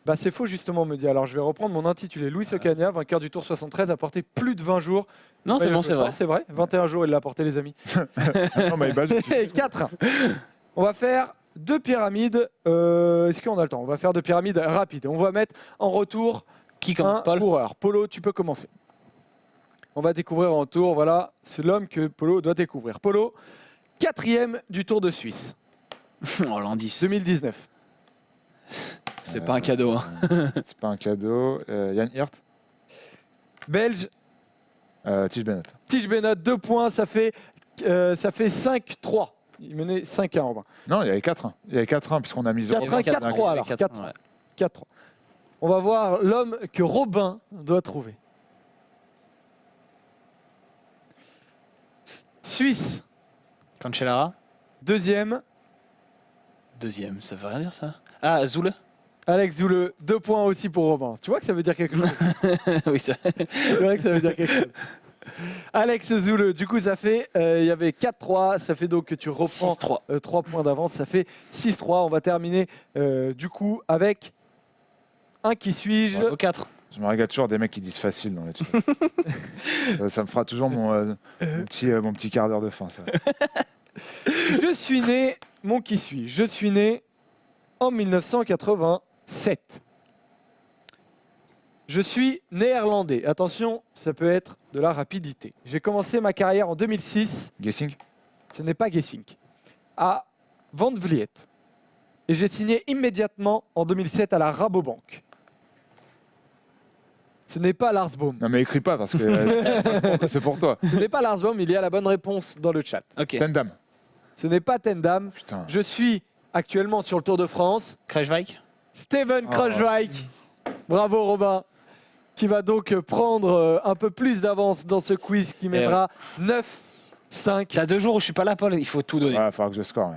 Bah c'est faux justement, me dit. Alors je vais reprendre mon intitulé. Luis Ocaña, vainqueur du Tour 73, a porté plus de 20 jours. Non, c'est Ouais, bon, c'est vrai. C'est vrai, 21 jours il l'a porté les amis. Non, mais bah, je- 4. On va faire 2 pyramides. Est-ce qu'on a le temps? On va faire 2 pyramides rapides. On va mettre en retour Qui un commence, Paul? coureur. Polo, tu peux commencer. On va découvrir en tour, voilà, c'est l'homme que Polo doit découvrir. Polo, 4e du Tour de Suisse, Oh, l'indice. 2019. C'est pas un cadeau. Hein. C'est pas un cadeau. Yann Hirt, Belge, Tige Bennett. Tige Bennett, 2 points, ça fait 5-3. Il menait 5-1, Robin. Non, il y avait 4-1. Il y avait 4-1 puisqu'on a mis 0. 4-1, 4-3 alors. 4-3. 4-3. On va voir l'homme que Robin doit trouver. Suisse, Cancellara, 2e. deuxième, ça veut rien dire ça. Ah, Zoule. Alex Zoule, 2 points aussi pour Robin. Tu vois que ça veut dire quelque chose? Oui, ça. C'est vrai que ça veut dire quelque chose. Alex Zoule, du coup, ça fait. Il y avait 4-3. Ça fait donc que tu reprends 6-3. 3 points d'avance. Ça fait 6-3. On va terminer du coup avec un qui suis-je. Au 4. Je me regarde toujours des mecs qui disent facile dans le chat. Ça me fera toujours mon petit quart d'heure de fin. Ça. Je suis né. Mon qui suis. Je suis né en 1987. Je suis néerlandais. Attention, ça peut être de la rapidité. J'ai commencé ma carrière en 2006. Guessing. Ce n'est pas Geesink. À Van Vliet. Et j'ai signé immédiatement en 2007 à la Rabobank. Ce n'est pas Lars Boom. Non mais écris pas parce que c'est pour toi. Ce n'est pas Lars Boom, il y a la bonne réponse dans le chat. Ok. Tendam. Ce n'est pas Tendam. Putain. Je suis actuellement sur le Tour de France. Kruijswijk. Steven Oh. Kruijswijk. Bravo Robin. Qui va donc prendre un peu plus d'avance dans ce quiz qui mènera 9-5. T'as 2 jours où je suis pas là, Paul. Il faut tout donner. Il va falloir que je score. Ouais.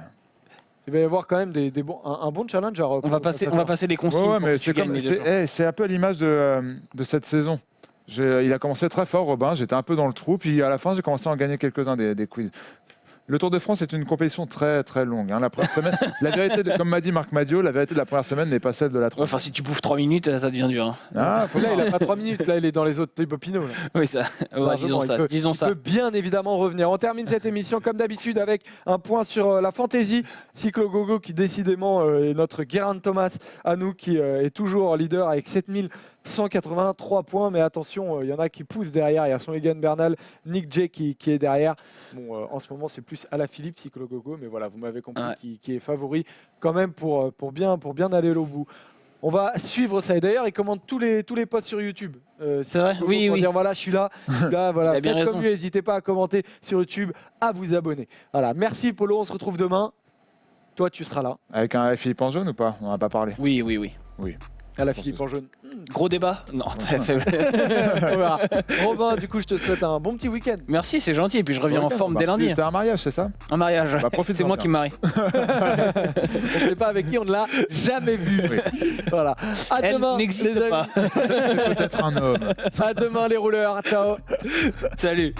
Il va y avoir quand même un bon challenge à On va passer des consignes. Ouais, pour mais que tu gagnes les 2 jours. c'est un peu l'image de cette saison. Il a commencé très fort, Robin. J'étais un peu dans le trou. Puis à la fin, j'ai commencé à en gagner quelques-uns des quiz. Le Tour de France est une compétition très très longue. Hein. La première semaine, la vérité, comme m'a dit Marc Madiot, la vérité de la première semaine n'est pas celle de la Ouais, troisième. Enfin, si tu bouffes 3 minutes, ça devient dur. Hein. Ah, faut Là, il n'a pas 3 minutes. Là, il est dans les autres Thibaut Pinot. là. Oui, ça. Ouais, Largement, disons il ça. peut bien évidemment revenir. On termine cette émission comme d'habitude avec un point sur la fantaisie. Cyclo Gogo qui décidément est notre Geraint Thomas à nous qui est toujours leader avec 7183 points. Mais attention, il y en a qui poussent derrière. Il y a son Egan Bernal, Nick J qui est derrière. Bon, en ce moment, c'est plus Alaphilippe, Cyclo Gogo. Mais voilà, vous m'avez compris, Ouais. qui est favori quand même pour bien aller au bout. On va suivre ça. Et d'ailleurs, il commande tous les posts sur YouTube. C'est vrai. Gogo Oui, pour oui. dire voilà, je suis là. Voilà. Il a bien Faites comme raison. lui, n'hésitez pas à commenter sur YouTube, à vous abonner. Voilà, merci Polo, on se retrouve demain. Toi, tu seras là. avec un Philippe en jaune ou pas? On n'en a pas parlé. Oui. À la Philippe en jaune. Gros débat? Non, très faible. On verra. Robin, du coup, je te souhaite un bon petit week-end. Merci, c'est gentil. Et puis je reviens en forme dès lundi. T'as un mariage, c'est ça? Un mariage. Bah, profite-en C'est moi bien. qui me marie. On ne sait pas avec qui, on ne l'a jamais vu. Oui. Voilà. À Elle demain, les n'existe amis. pas. Peut-être un homme. À demain, les rouleurs. Ciao. Salut.